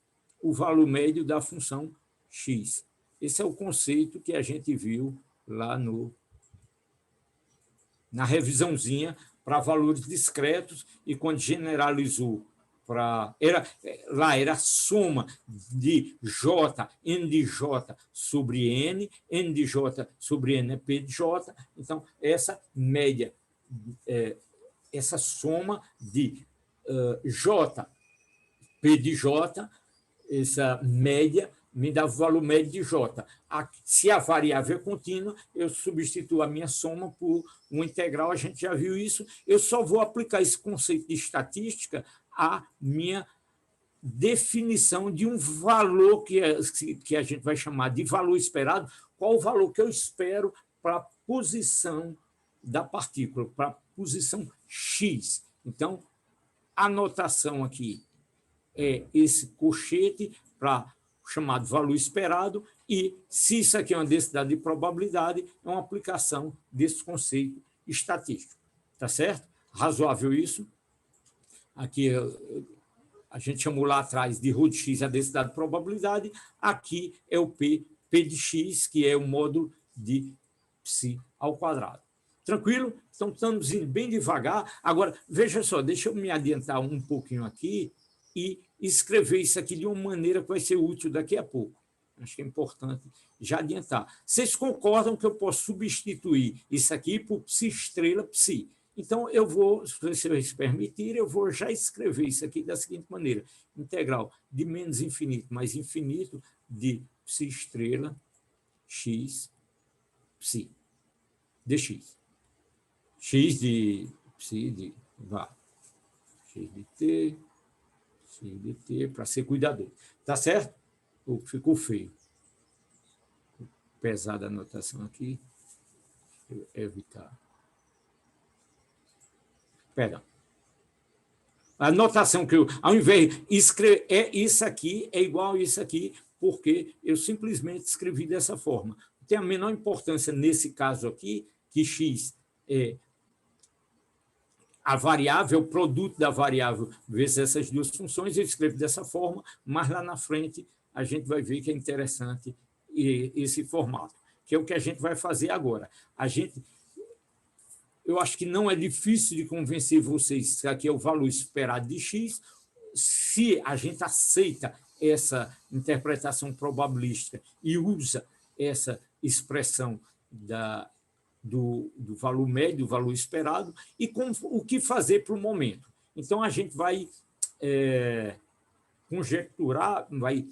o valor médio da função x. Esse é o conceito que a gente viu lá na revisãozinha para valores discretos, e quando generalizou lá era a soma de J, N de J sobre N de J sobre N é P de J. Então, essa média, essa soma de J, P de J, essa média me dá o valor médio de J. Se a variável é contínua, eu substituo a minha soma por uma integral, a gente já viu isso. Eu só vou aplicar esse conceito de estatística à minha definição de um valor que a gente vai chamar de valor esperado. Qual o valor que eu espero para a posição da partícula, para a posição X. Então, a notação aqui é esse colchete para o chamado valor esperado, e se isso aqui é uma densidade de probabilidade, é uma aplicação desse conceito estatístico. Tá certo? Razoável isso? Aqui a gente chamou lá atrás de ρ de x a densidade de probabilidade, aqui é o P de x, que é o módulo de psi ao quadrado. Tranquilo? Então, estamos indo bem devagar. Agora, veja só, deixa eu me adiantar um pouquinho aqui e escrever isso aqui de uma maneira que vai ser útil daqui a pouco. Acho que é importante já adiantar. Vocês concordam que eu posso substituir isso aqui por psi estrela psi? Então, eu vou, se vocês permitirem, eu vou já escrever isso aqui da seguinte maneira. Integral de menos infinito mais infinito de psi estrela x psi dx. X de psi de x de t, para ser cuidadoso. Tá certo? Ficou feio. Pesada a anotação aqui. Deixa eu evitar. Perdão. A anotação que eu, ao invés de escrever, isso aqui é igual a isso aqui, porque eu simplesmente escrevi dessa forma. Não tem a menor importância nesse caso aqui, que x é a variável, o produto da variável vezes essas duas funções, eu escrevo dessa forma, mas lá na frente a gente vai ver que é interessante esse formato, que é o que a gente vai fazer agora. Eu acho que não é difícil de convencer vocês que aqui é o valor esperado de x. Se a gente aceita essa interpretação probabilística e usa essa expressão do valor médio, do valor esperado, e o que fazer para o momento. Então, a gente vai conjecturar, vai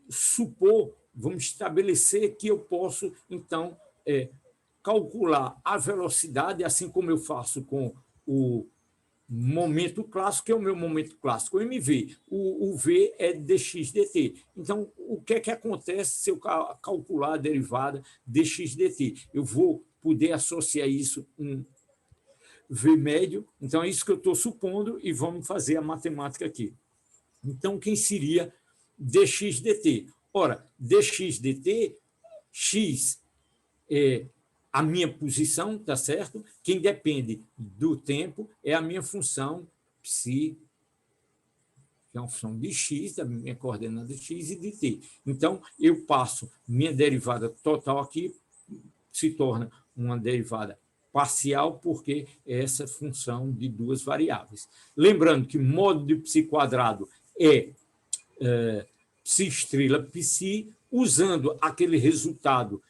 supor, vamos estabelecer que eu posso, então, calcular a velocidade, assim como eu faço com o momento clássico, que é o meu momento clássico, o mv. O v é dx dt. Então, o que é que acontece se eu calcular a derivada dx dt? Eu vou poder associar isso um v médio. Então, é isso que eu estou supondo, e vamos fazer a matemática aqui. Então, quem seria dx dt? Ora, dx dt, x é a minha posição, tá certo? Quem depende do tempo é a minha função psi, que é uma função de x, da minha coordenada x e de t. Então, eu passo minha derivada total aqui, se torna uma derivada parcial, porque é essa função de duas variáveis. Lembrando que módulo de psi quadrado é psi estrela psi, usando aquele resultado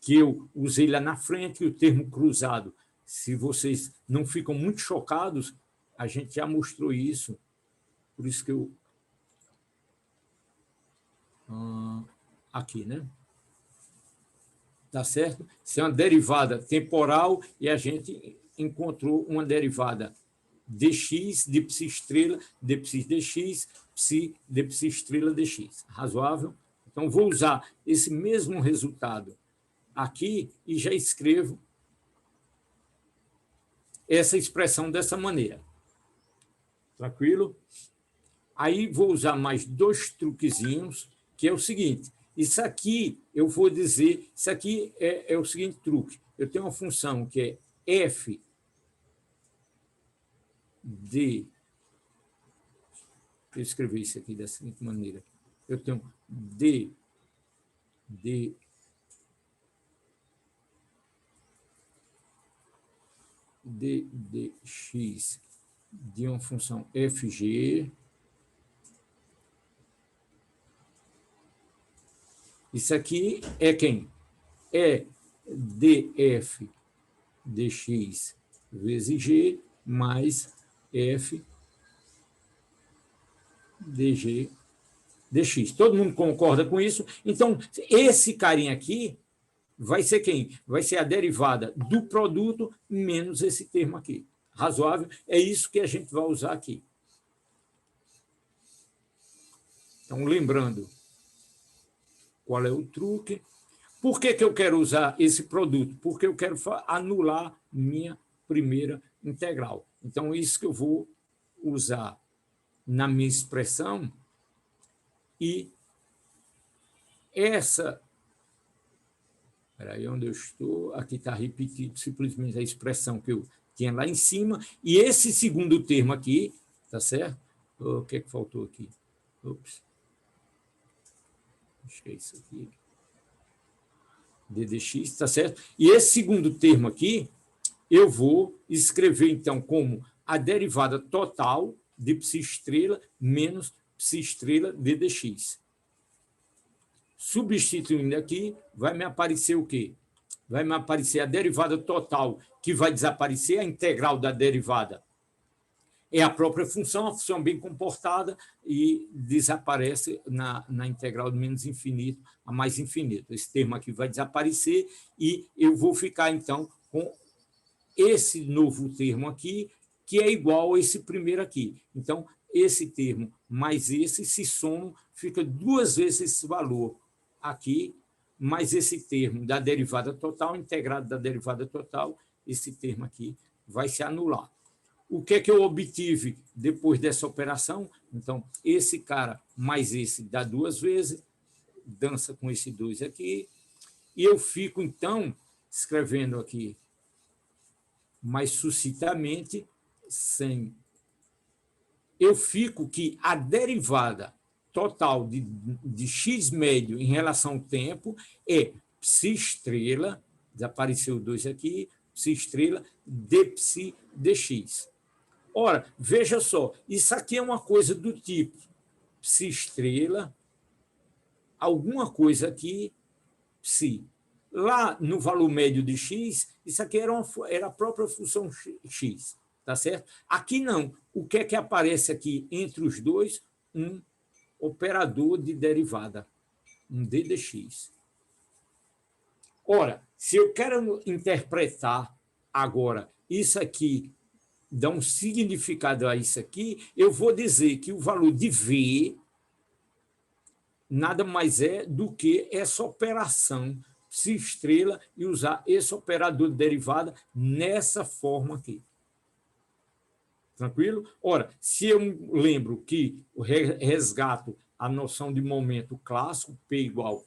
que eu usei lá na frente, o termo cruzado. Se vocês não ficam muito chocados, a gente já mostrou isso, por isso que eu... aqui, né? Tá certo? Isso é uma derivada temporal, e a gente encontrou uma derivada dx, de psi estrela, de psi dx, psi de psi estrela dx. Razoável? Então, vou usar esse mesmo resultado aqui e já escrevo essa expressão dessa maneira. Tranquilo? Aí vou usar mais dois truquezinhos, que é o seguinte: isso aqui eu vou dizer, isso aqui é o seguinte truque. Eu tenho uma função que é f de... Eu escrevi isso aqui da seguinte maneira. Eu tenho d dx de uma função fg. Isso aqui é quem? É df dx vezes g mais f dg dx. Todo mundo concorda com isso? Então, esse carinha aqui vai ser quem? Vai ser a derivada do produto menos esse termo aqui. Razoável? É isso que a gente vai usar aqui. Então, lembrando, qual é o truque? Por que eu quero usar esse produto? Porque eu quero anular minha primeira integral. Então, isso que eu vou usar na minha expressão, e essa... Espera aí, onde eu estou? Aqui está repetido simplesmente a expressão que eu tinha lá em cima, e esse segundo termo aqui, tá certo? O que é que faltou aqui? Ops. Acho que é isso aqui. ddx, tá certo? E esse segundo termo aqui, eu vou escrever, então, como a derivada total de psi estrela menos psi estrela ddx. Substituindo aqui, vai me aparecer o quê? Vai me aparecer a derivada total, que vai desaparecer, a integral da derivada é a própria função, a função bem comportada, e desaparece na integral de menos infinito a mais infinito. Esse termo aqui vai desaparecer e eu vou ficar, então, com esse novo termo aqui, que é igual a esse primeiro aqui. Então, esse termo mais esse se somam, fica duas vezes esse valor aqui, mais esse termo da derivada total, integrado da derivada total, esse termo aqui vai se anular. O que é que eu obtive depois dessa operação? Então, esse cara mais esse dá duas vezes, dança com esse 2 aqui, e eu fico, então, escrevendo aqui mais sucintamente, eu fico que a derivada total de x médio em relação ao tempo é psi estrela, desapareceu o 2 aqui, psi estrela de psi dx. Ora, veja só, isso aqui é uma coisa do tipo psi estrela, alguma coisa aqui, psi. Lá no valor médio de x, isso aqui era a própria função x, tá certo? Aqui não. O que é que aparece aqui entre os dois? Um operador de derivada, um ddx. Ora, se eu quero interpretar agora isso aqui, dar um significado a isso aqui, eu vou dizer que o valor de V nada mais é do que essa operação psi estrela e usar esse operador de derivada nessa forma aqui. Tranquilo? Ora, se eu lembro que eu resgato a noção de momento clássico, P igual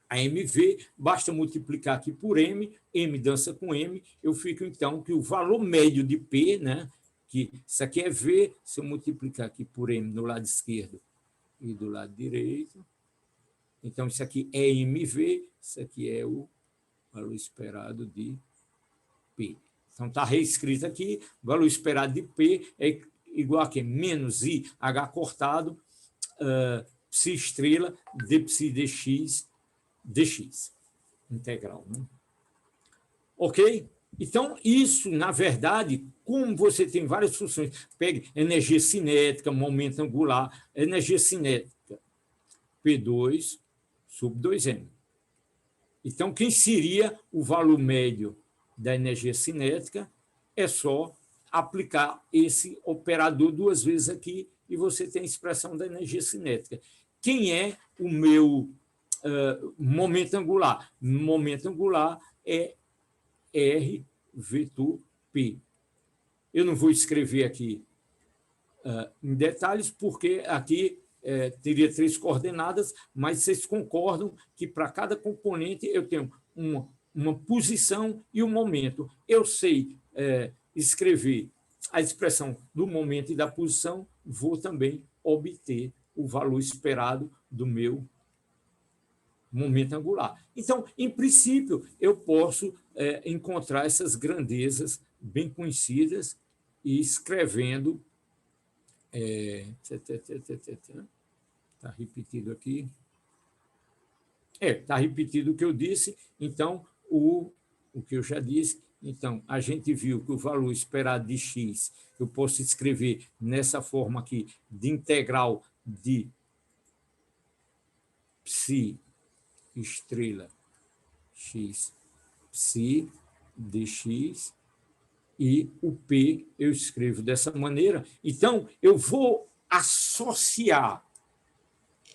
a mv, basta multiplicar aqui por m, m dança com m, eu fico, então, que o valor médio de P, né, que isso aqui é V, se eu multiplicar aqui por m no lado esquerdo e do lado direito, então isso aqui é mv, isso aqui é o valor esperado de P. Então, está reescrito aqui, o valor esperado de P é igual a quê? Menos I, H cortado, psi estrela, de psi dx, dx, integral. Né? Ok? Então, isso, na verdade, como você tem várias funções, pegue energia cinética, momento angular, energia cinética, P2 sub 2m. Então, quem seria o valor médio da energia cinética? É só aplicar esse operador duas vezes aqui e você tem a expressão da energia cinética. Quem é o meu momento angular? Momento angular é R vetor P. Eu não vou escrever aqui em detalhes, porque aqui teria 3 coordenadas, mas vocês concordam que para cada componente eu tenho uma posição e um momento. Eu sei escrever a expressão do momento e da posição, vou também obter o valor esperado do meu momento angular. Então, em princípio, eu posso encontrar essas grandezas bem conhecidas e escrevendo. Está repetido aqui. Está repetido o que eu disse. Então, o que eu já disse. Então, a gente viu que o valor esperado de x eu posso escrever nessa forma aqui de integral de psi estrela x psi dx, e o P eu escrevo dessa maneira. Então, eu vou associar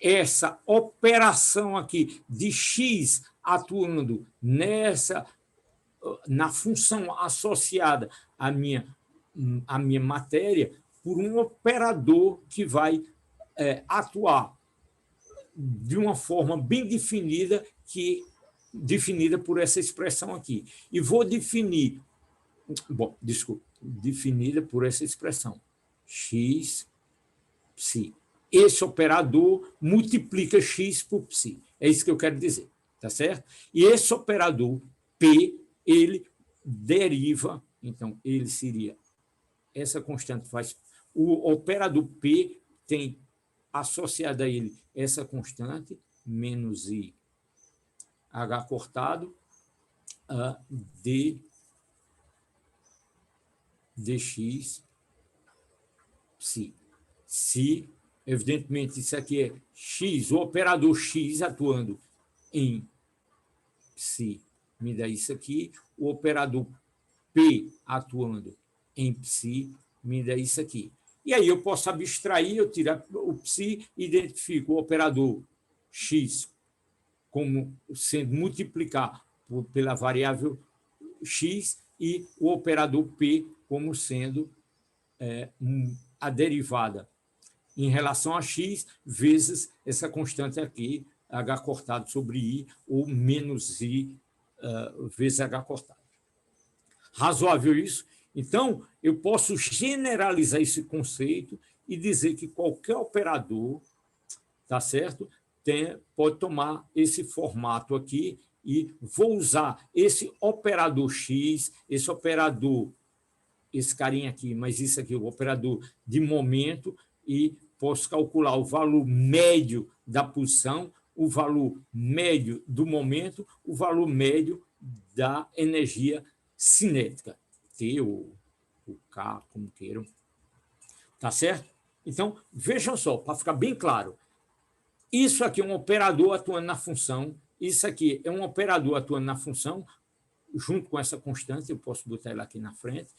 essa operação aqui de x atuando na função associada à minha matéria por um operador que vai atuar de uma forma bem definida, definida por essa expressão aqui. E vou definir, definida por essa expressão, x psi. Esse operador multiplica x por psi. É isso que eu quero dizer, tá certo? E esse operador P, ele deriva, então, ele seria, essa constante faz, o operador P tem associada a ele essa constante, menos I H cortado, a dx psi. Se, evidentemente, isso aqui é x, o operador x atuando em psi me dá isso aqui, o operador P atuando em psi me dá isso aqui. E aí eu posso abstrair, eu tiro o psi, identifico o operador x como sendo multiplicar pela variável x e o operador P como sendo a derivada em relação a x vezes essa constante aqui, h cortado sobre i, ou menos i vezes h cortado. Razoável isso? Então, eu posso generalizar esse conceito e dizer que qualquer operador, tá certo? Pode tomar esse formato aqui e vou usar esse operador x, esse operador, esse carinha aqui, mas isso aqui, o operador de momento, e posso calcular o valor médio da posição, o valor médio do momento, o valor médio da energia cinética, T ou K, como queiram. Tá certo? Então, vejam só, para ficar bem claro, isso aqui é um operador atuando na função, isso aqui é um operador atuando na função, junto com essa constante, eu posso botar ela aqui na frente.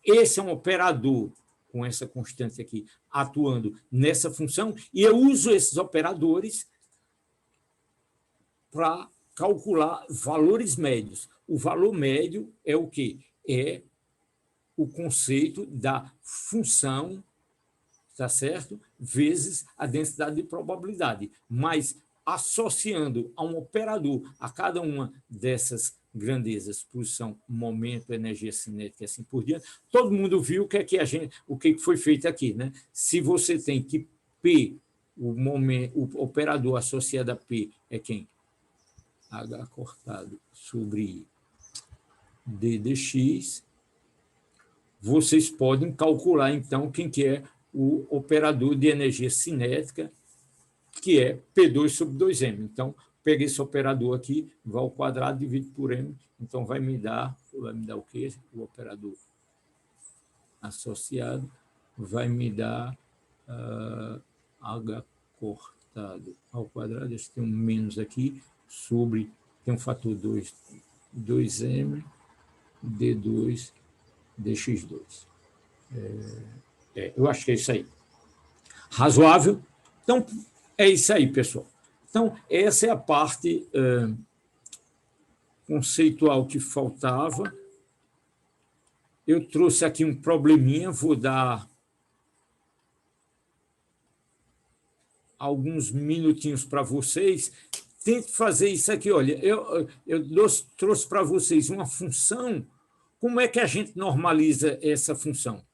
Esse é um operador com essa constante aqui, atuando nessa função, e eu uso esses operadores para calcular valores médios. O valor médio é o quê? É o conceito da função, tá certo? Vezes a densidade de probabilidade. Mas associando a um operador a cada uma dessas grandezas, posição, momento, energia cinética e assim por diante, todo mundo viu o que foi feito aqui, né? Se você tem que P, o operador associado a P é quem? H cortado sobre D dx, vocês podem calcular, então, quem que é o operador de energia cinética, que é P2 sobre 2m. Então, peguei esse operador aqui, vai ao quadrado, divido por m, então vai me dar o quê? O operador associado vai me dar H cortado ao quadrado, deixa eu ter um menos aqui, sobre, tem um fator 2m, D2, dx2. Eu acho que é isso aí. Razoável? Então, é isso aí, pessoal. Então, essa é a parte conceitual que faltava. Eu trouxe aqui um probleminha, vou dar alguns minutinhos para vocês. Tente fazer isso aqui. Olha, eu trouxe para vocês uma função. Como é que a gente normaliza essa função?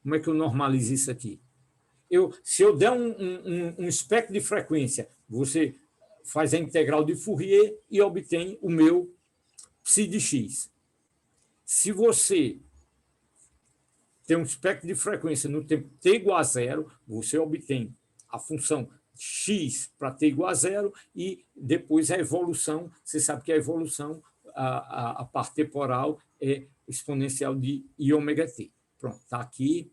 Como é que eu normalizo isso aqui? Se eu der um espectro de frequência, você faz a integral de Fourier e obtém o meu psi de x. Se você tem um espectro de frequência no tempo t igual a zero, você obtém a função x para t igual a zero e depois a evolução, você sabe que a evolução, a parte temporal é exponencial de iωt. Pronto, está aqui,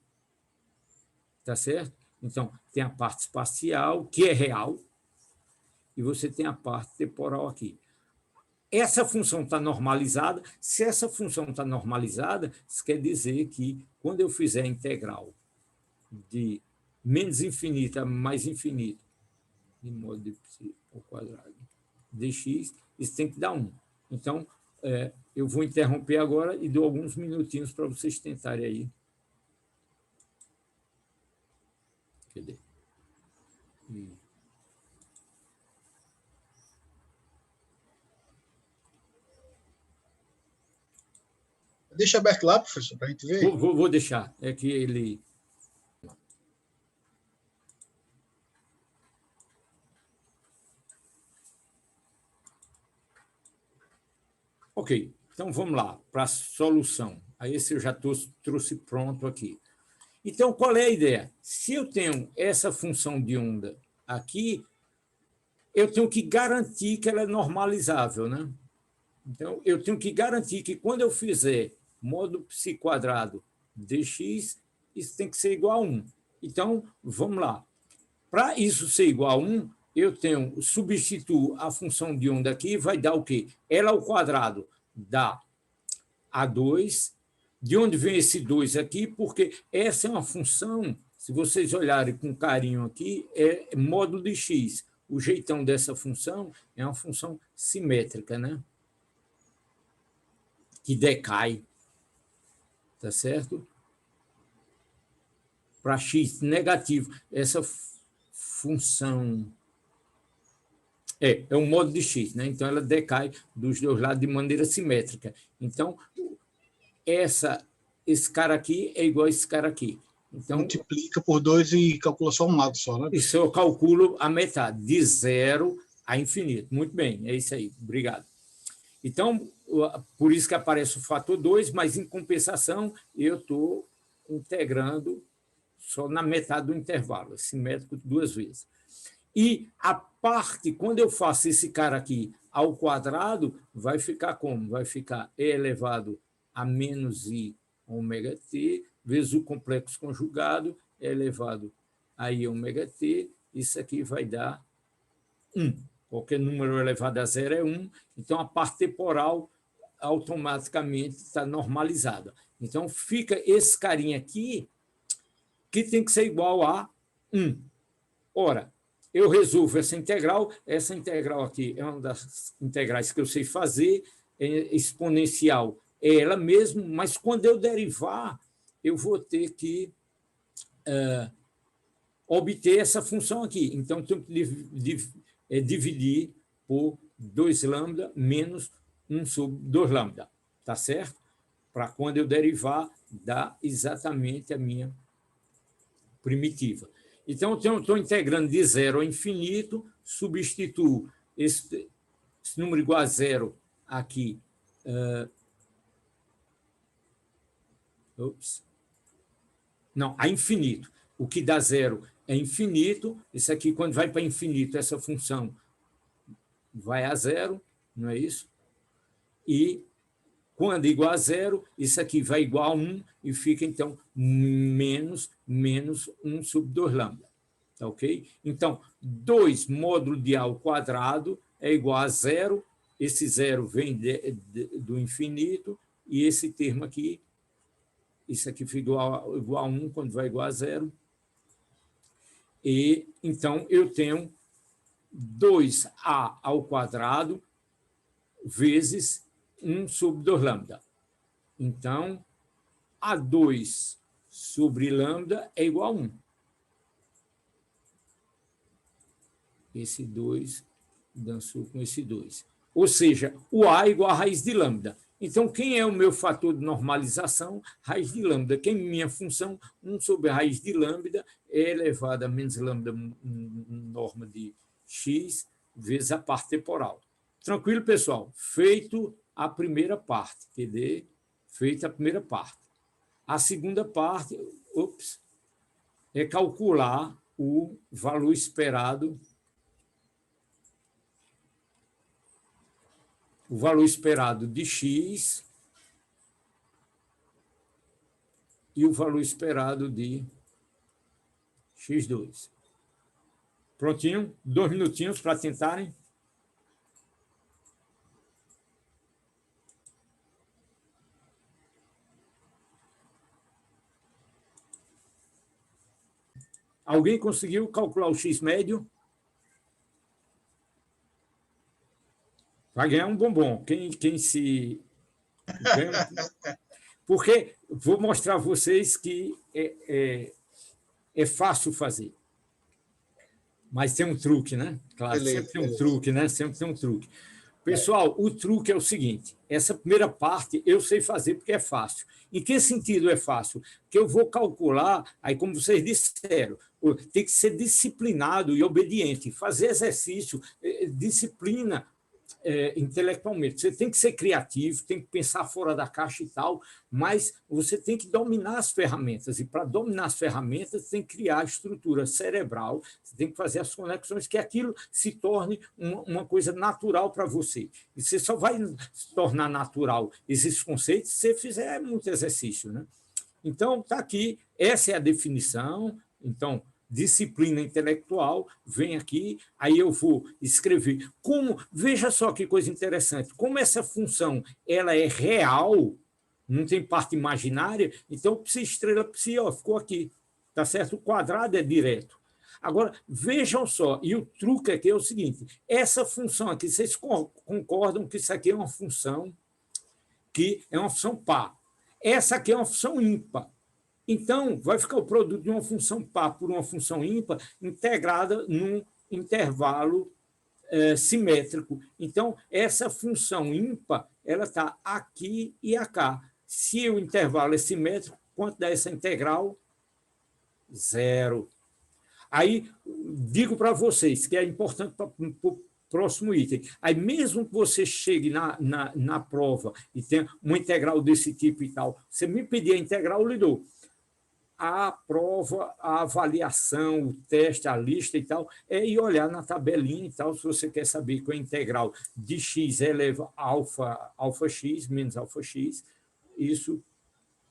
tá certo? Então, tem a parte espacial, que é real, e você tem a parte temporal aqui. Essa função está normalizada. Se essa função está normalizada, isso quer dizer que, quando eu fizer a integral de menos infinito a mais infinito, de modo de π ao quadrado dx, isso tem que dar 1. Então, eu vou interromper agora e dou alguns minutinhos para vocês tentarem aí. Cadê? Deixa aberto lá, professor, para a gente ver. Vou deixar. É que ele... Ok, então vamos lá para a solução. Aí esse eu já trouxe pronto aqui. Então, qual é a ideia? Se eu tenho essa função de onda aqui, eu tenho que garantir que ela é normalizável, né? Então, eu tenho que garantir que, quando eu fizer módulo π quadrado dx, isso tem que ser igual a 1. Então, vamos lá. Para isso ser igual a 1, eu substituo a função de onda aqui, vai dar o quê? Ela ao quadrado dá A2. De onde vem esse 2 aqui? Porque essa é uma função, se vocês olharem com carinho aqui, é módulo de x. O jeitão dessa função é uma função simétrica, né? Que decai, tá certo? Para x negativo, essa função é um módulo de x, né? Então ela decai dos dois lados de maneira simétrica. Então, esse cara aqui é igual a esse cara aqui. Então, multiplica por 2 e calcula só um lado só, né? Isso eu calculo a metade, de 0 a infinito. Muito bem, é isso aí. Obrigado. Então, por isso que aparece o fator 2, mas, em compensação, eu estou integrando só na metade do intervalo, simétrico 2 vezes. E a parte, quando eu faço esse cara aqui ao quadrado, vai ficar como? Vai ficar e elevado a menos i ômega t, vezes o complexo conjugado, e elevado a i ômega t, isso aqui vai dar 1. Qualquer número elevado a 0 é 1, então a parte temporal automaticamente está normalizada. Então, fica esse carinha aqui, que tem que ser igual a 1. Ora, eu resolvo essa integral aqui é uma das integrais que eu sei fazer, é exponencial, é ela mesma, mas, quando eu derivar, eu vou ter que obter essa função aqui. Então, tenho que dividir por 2λ menos 1 sobre 2λ, tá certo? Para, quando eu derivar, dar exatamente a minha primitiva. Então, eu estou integrando de 0 ao infinito, substituo esse número igual a 0 aqui. Não, a infinito. O que dá 0 é infinito. Isso aqui, quando vai para infinito, essa função vai a 0, não é isso? E, quando é igual a 0, isso aqui vai igual a 1 e fica, então, menos 1 sobre 2λ. Tá, ok? Então, 2 módulo de A ao quadrado é igual a 0. Esse 0 vem do infinito, e esse termo aqui, isso aqui fica igual a 1 quando vai igual a 0. E, então, eu tenho 2A ao quadrado vezes 1 sobre 2λ. Então, A2 sobre λ é igual a 1. Esse 2 dançou com esse 2. Ou seja, o A é igual a raiz de lambda. Então, quem é o meu fator de normalização? Raiz de lambda. Quem é minha função? 1 sobre a raiz de lambda é elevado a menos lambda norma de x vezes a parte temporal. Tranquilo, pessoal? Feito a primeira parte. Feita a primeira parte. A segunda parte, é calcular o valor esperado de x e o valor esperado de x2. Prontinho? 2 minutinhos para tentarem. Alguém conseguiu calcular o x médio? Vai ganhar um bombom. Quem se... Porque vou mostrar a vocês que é fácil fazer. Mas tem um truque, né? Claro, Beleza, sempre tem um truque, né? Sempre tem um truque. Pessoal, o truque é o seguinte: essa primeira parte eu sei fazer porque é fácil. Em que sentido é fácil? Porque eu vou calcular, aí como vocês disseram, tem que ser disciplinado e obediente, fazer exercício, disciplina intelectualmente. Você tem que ser criativo, tem que pensar fora da caixa e tal, mas você tem que dominar as ferramentas. E para dominar as ferramentas, você tem que criar a estrutura cerebral, você tem que fazer as conexões, que aquilo se torne uma coisa natural para você. E você só vai se tornar natural esses conceitos se você fizer muito exercício, né? Então, está aqui, essa é a definição. Então, disciplina intelectual, vem aqui, aí eu vou escrever. Veja só que coisa interessante, como essa função ela é real, não tem parte imaginária, então psi estrela psi, ó, ficou aqui, tá certo? O quadrado é direto. Agora, vejam só, e o truque aqui é o seguinte, essa função aqui, vocês concordam que isso aqui é uma função par. Essa aqui é uma função ímpar. Então, vai ficar o produto de uma função par por uma função ímpar integrada num intervalo simétrico. Então, essa função ímpar ela está aqui e acá. Se o intervalo é simétrico, quanto dá essa integral? 0. Aí, digo para vocês que é importante para o próximo item. Aí, mesmo que você chegue na prova e tenha uma integral desse tipo e tal, você me pedir a integral, eu lhe dou. A prova, a avaliação, o teste, a lista e tal, é ir olhar na tabelinha e tal, se você quer saber qual é a integral de x eleva alfa x menos alfa x, isso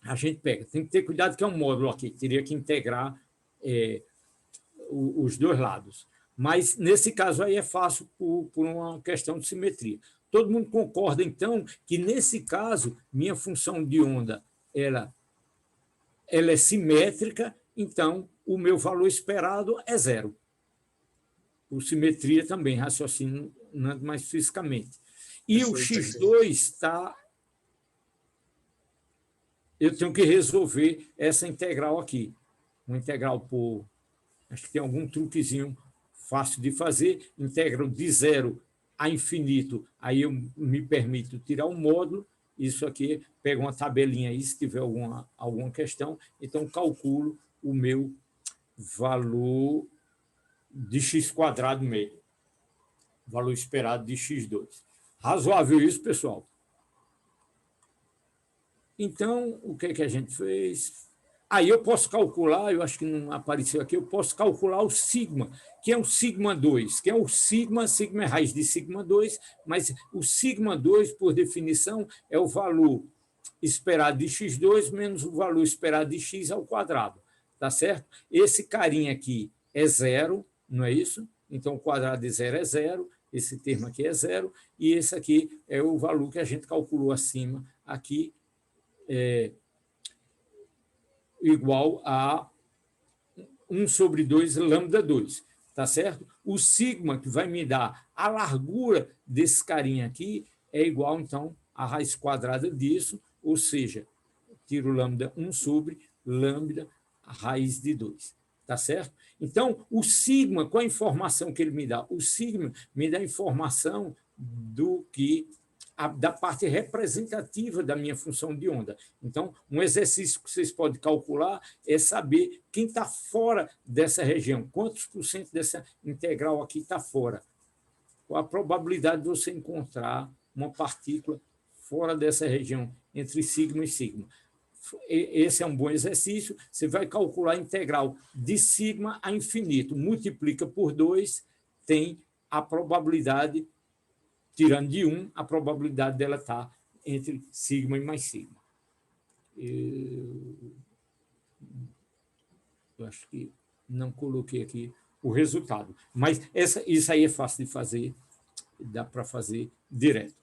a gente pega. Tem que ter cuidado que é um módulo aqui, teria que integrar os dois lados. Mas, nesse caso aí, é fácil por uma questão de simetria. Todo mundo concorda, então, que, nesse caso, minha função de onda ela é simétrica, então o meu valor esperado é 0. Por simetria também, raciocínio mais fisicamente. E o x2 está... Eu tenho que resolver essa integral aqui. Uma integral por... Acho que tem algum truquezinho fácil de fazer. Integral de 0 a infinito. Aí eu me permito tirar um módulo. Isso aqui, pego uma tabelinha aí, se tiver alguma questão, então calculo o meu valor de x² meio, valor esperado de x2. Razoável isso, pessoal? Então, o que a gente fez? Aí eu posso calcular, eu acho que não apareceu aqui, eu posso calcular o sigma, que é o sigma2, que é o sigma é raiz de sigma2, mas o sigma2, por definição, é o valor esperado de x2 menos o valor esperado de x ao quadrado, tá certo? Esse carinha aqui é 0, não é isso? Então, o quadrado de 0 é 0, esse termo aqui é 0, e esse aqui é o valor que a gente calculou acima, aqui, igual a 1/2 lambda 2, tá certo? O sigma, que vai me dar a largura desse carinha aqui, é igual, então, a raiz quadrada disso, ou seja, tiro lambda 1/lambda, a raiz de 2, tá certo? Então, o sigma, qual a informação que ele me dá? O sigma me dá a informação da parte representativa da minha função de onda. Então, um exercício que vocês podem calcular é saber quem está fora dessa região, quantos por cento dessa integral aqui está fora. Qual a probabilidade de você encontrar uma partícula fora dessa região, entre sigma e sigma. Esse é um bom exercício. Você vai calcular a integral de sigma a infinito, multiplica por 2, tem a probabilidade, tirando de 1, a probabilidade dela estar entre sigma e mais sigma. Eu acho que não coloquei aqui o resultado. Mas isso aí é fácil de fazer, dá para fazer direto.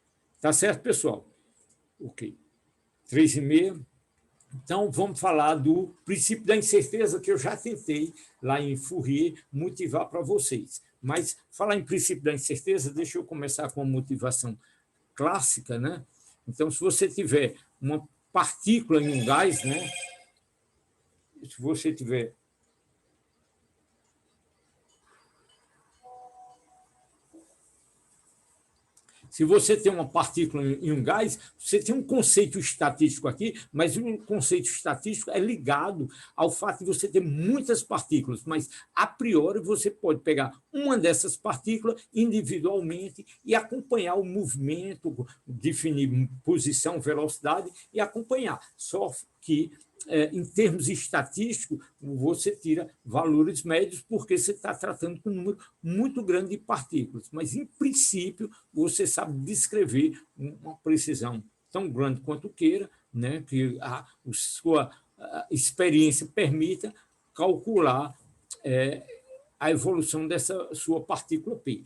Tá certo, pessoal? Ok. 3h30. Então, vamos falar do princípio da incerteza, que eu já tentei, lá em Fourier, motivar para vocês. Mas, falar em princípio da incerteza, deixa eu começar com a motivação clássica, né? Então, se você tiver uma partícula em um gás, né? Se você tiver Se você tem uma partícula em um gás, você tem um conceito estatístico aqui, mas o conceito estatístico é ligado ao fato de você ter muitas partículas, mas, a priori, você pode pegar uma dessas partículas individualmente e acompanhar o movimento, definir posição, velocidade e acompanhar. Só que, em termos estatísticos, você tira valores médios porque você está tratando com um número muito grande de partículas, mas, em princípio, você sabe descrever uma precisão tão grande quanto queira, né, que a sua experiência permita calcular a evolução dessa sua partícula P.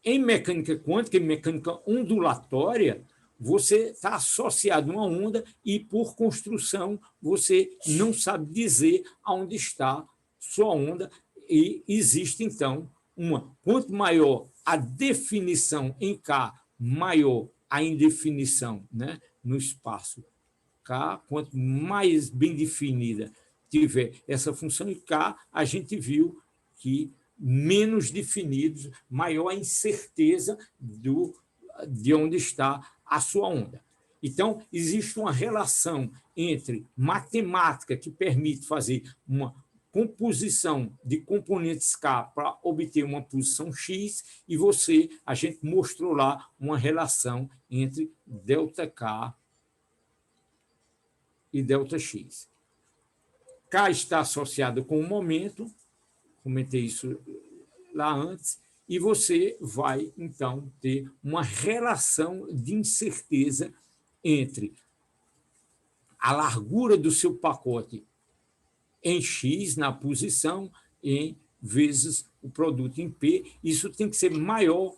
Em mecânica quântica, em mecânica ondulatória, você está associado a uma onda e, por construção, você não sabe dizer aonde está sua onda e existe, então, quanto maior a definição em K, maior a indefinição, né, no espaço K, quanto mais bem definida tiver essa função em K, a gente viu que menos definidos, maior a incerteza de onde está a sua onda. Então, existe uma relação entre matemática, que permite fazer uma composição de componentes K para obter uma posição X, e a gente mostrou lá uma relação entre ΔK e ΔX. K está associado com o momento, comentei isso lá antes, e você vai, então, ter uma relação de incerteza entre a largura do seu pacote em X, na posição, vezes o produto em P. Isso tem que ser maior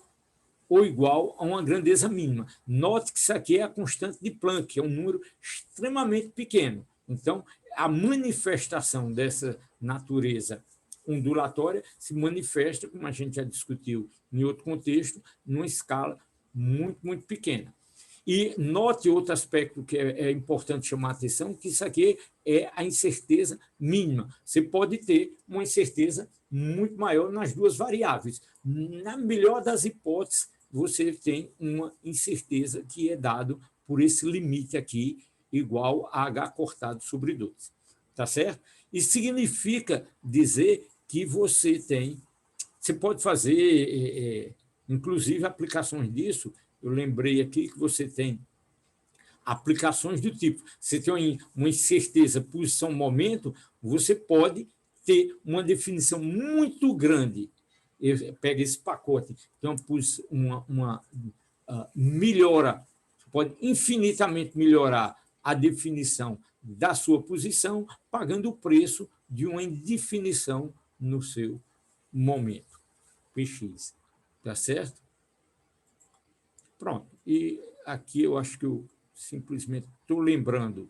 ou igual a uma grandeza mínima. Note que isso aqui é a constante de Planck, que é um número extremamente pequeno. Então, a manifestação dessa natureza ondulatória se manifesta, como a gente já discutiu em outro contexto, numa escala muito, muito pequena. E note outro aspecto que é importante chamar a atenção, que isso aqui é a incerteza mínima. Você pode ter uma incerteza muito maior nas duas variáveis. Na melhor das hipóteses, você tem uma incerteza que é dado por esse limite aqui, igual a H cortado sobre 2. Tá certo? Isso significa dizer que você pode fazer, inclusive, aplicações disso. Eu lembrei aqui que você tem aplicações do tipo, você tem uma incerteza posição-momento, você pode ter uma definição muito grande. Pega esse pacote, tem uma melhora, pode infinitamente melhorar a definição da sua posição, pagando o preço de uma indefinição no seu momento, Px. Tá certo? Pronto. E aqui eu acho que eu simplesmente estou lembrando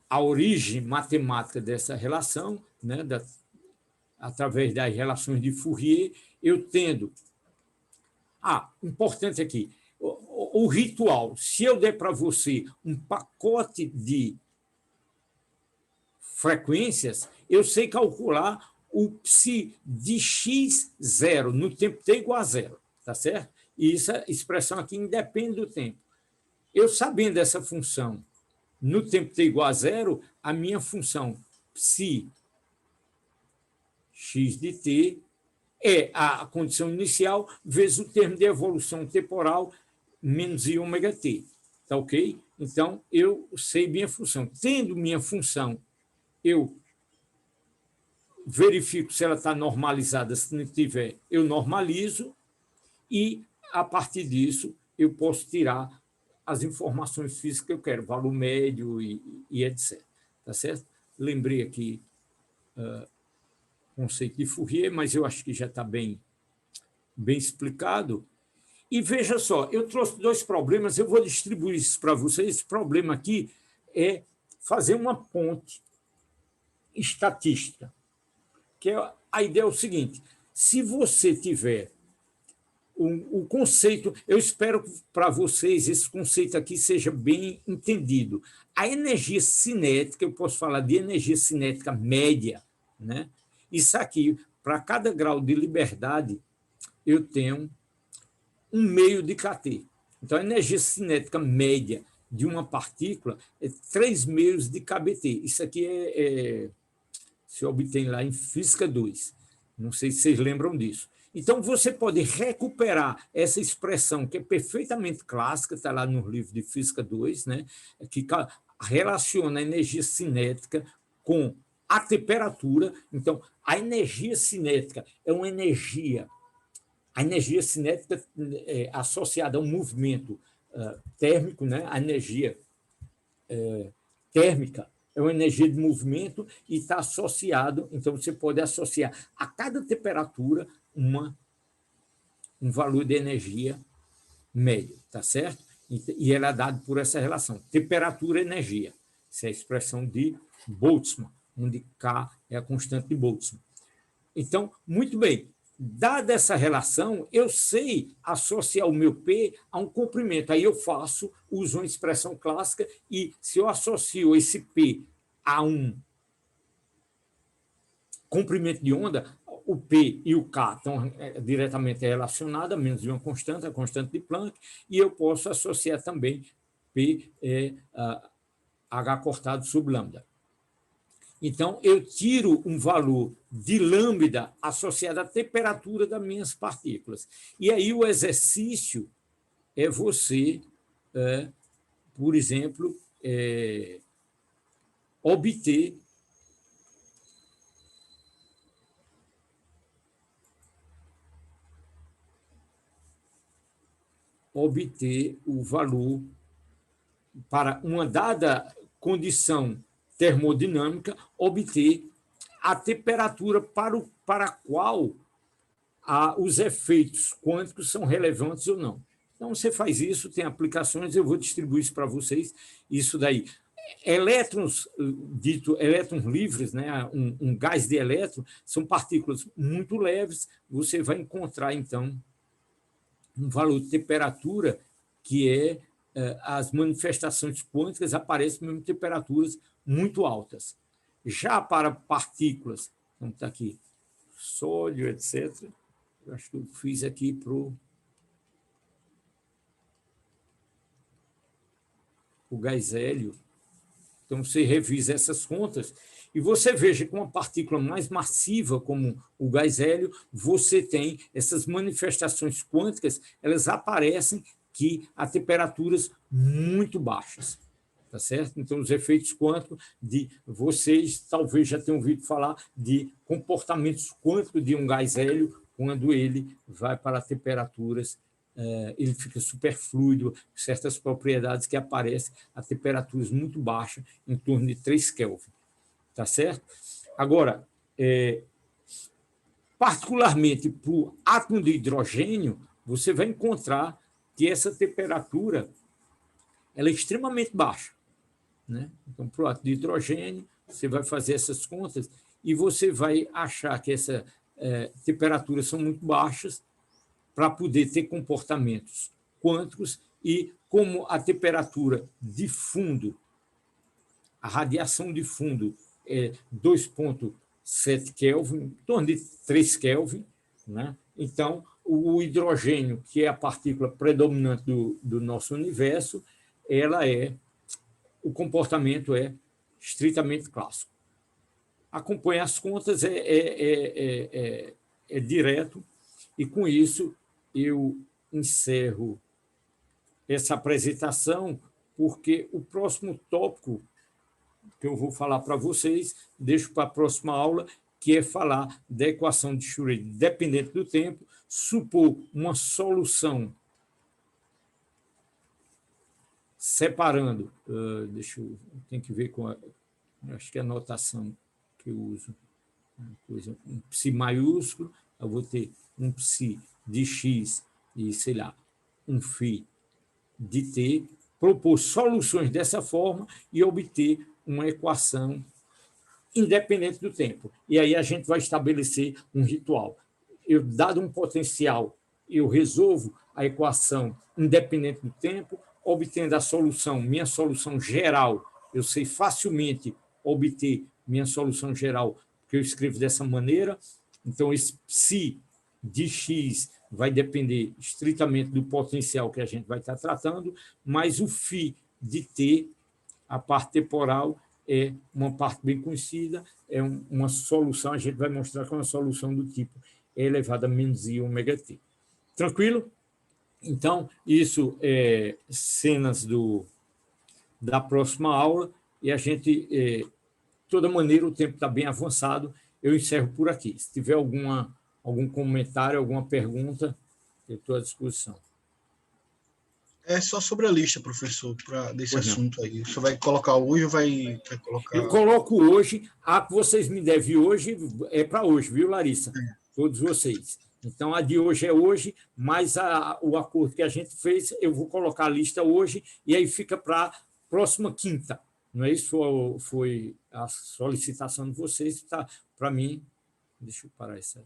a origem matemática dessa relação, né, através das relações de Fourier, eu tendo... importante aqui, o ritual. Se eu der para você um pacote de frequências, eu sei calcular o psi de x0 no tempo t igual a 0, tá certo? E essa expressão aqui independe do tempo. Eu sabendo essa função no tempo t igual a 0, a minha função psi x de t é a condição inicial vezes o termo de evolução temporal menos i ômega t. Tá ok? Então, eu sei minha função. Tendo minha função, eu verifico se ela está normalizada. Se não tiver, eu normalizo e, a partir disso, eu posso tirar as informações físicas que eu quero, valor médio e etc. Tá certo? Lembrei aqui conceito de Fourier, mas eu acho que já está bem explicado. E veja só, eu trouxe 2 problemas, eu vou distribuir isso para vocês. Esse problema aqui é fazer uma ponte estatística, que a ideia é o seguinte: se você tiver o conceito, eu espero que para vocês esse conceito aqui seja bem entendido. A energia cinética, eu posso falar de energia cinética média, né? Isso aqui, para cada grau de liberdade, eu tenho 1 meio de kT. Então, a energia cinética média de uma partícula é 3 meios de kBT. Isso aqui se obtém lá em Física 2. Não sei se vocês lembram disso. Então, você pode recuperar essa expressão, que é perfeitamente clássica, está lá no livro de Física 2, né, que relaciona a energia cinética com a temperatura. Então, a energia cinética é uma energia. A energia cinética é associada a um movimento térmico, né? A energia térmica é uma energia de movimento e está associado, então você pode associar a cada temperatura um valor de energia médio, tá certo? E ela é dado por essa relação, temperatura-energia. Essa é a expressão de Boltzmann, onde K é a constante de Boltzmann. Então, muito bem, dada essa relação, eu sei associar o meu P a um comprimento. Aí eu uso uma expressão clássica, e se eu associo esse P a um comprimento de onda, o P e o K estão diretamente relacionados, a menos de uma constante, a constante de Planck, e eu posso associar também P H cortado sobre lambda. Então, eu tiro um valor de lambda associado à temperatura das minhas partículas. E aí o exercício é você, por exemplo, obter o valor para uma dada condição termodinâmica, obter a temperatura para a qual os efeitos quânticos são relevantes ou não. Então, você faz isso, tem aplicações, eu vou distribuir isso para vocês, isso daí. Elétrons, elétrons livres, né? um gás de elétron, são partículas muito leves, você vai encontrar, então, um valor de temperatura que as manifestações quânticas aparecem em temperaturas muito altas. Já para partículas, como está aqui, sódio, etc., eu acho que eu fiz aqui para o gás hélio. Então, você revisa essas contas e você veja que uma partícula mais massiva, como o gás hélio, você tem essas manifestações quânticas, elas aparecem a temperaturas muito baixas. Tá certo? Então, os efeitos quânticos vocês talvez já tenham ouvido falar de comportamentos quânticos de um gás hélio quando ele vai para temperaturas, ele fica superfluido, certas propriedades que aparecem a temperaturas muito baixas, em torno de 3 Kelvin. Tá certo? Agora, particularmente para o átomo de hidrogênio, você vai encontrar que essa temperatura ela é extremamente baixa. Né? Então, para o átomo de hidrogênio, você vai fazer essas contas e você vai achar que essas temperaturas são muito baixas para poder ter comportamentos quânticos, e como a temperatura de fundo, a radiação de fundo é 2,7 Kelvin, em torno de 3 Kelvin, né? Então, o hidrogênio, que é a partícula predominante do nosso universo, o comportamento é estritamente clássico. Acompanha as contas, é direto, e com isso eu encerro essa apresentação, porque o próximo tópico que eu vou falar para vocês, deixo para a próxima aula, que é falar da equação de Schrödinger dependente do tempo, supor uma solução separando, tem que ver com acho que é a notação que eu uso. um psi maiúsculo, eu vou ter um psi de x e, sei lá, um φ de t, propor soluções dessa forma e obter uma equação independente do tempo. E aí a gente vai estabelecer um ritual. Eu, dado um potencial, eu resolvo a equação independente do tempo, obtendo a solução, minha solução geral. Eu sei facilmente obter minha solução geral, porque eu escrevo dessa maneira. Então, esse psi de x vai depender estritamente do potencial que a gente vai estar tratando, mas o φ de t, a parte temporal, é uma parte bem conhecida, é uma solução, a gente vai mostrar que é uma solução do tipo e elevado a menos i ômega t. Tranquilo? Então, isso é cenas da próxima aula, e a gente, de toda maneira, o tempo está bem avançado, eu encerro por aqui. Se tiver algum comentário, alguma pergunta, eu estou à disposição. É só sobre a lista, professor, desse assunto aí. O senhor vai colocar hoje ou vai colocar... Eu coloco hoje, a que vocês me devem hoje é para hoje, viu, Larissa? Todos vocês. Então, a de hoje é hoje, mas o acordo que a gente fez, eu vou colocar a lista hoje, e aí fica para a próxima quinta. Não é isso? Foi a solicitação de vocês, tá? Para mim, deixa eu parar isso aí.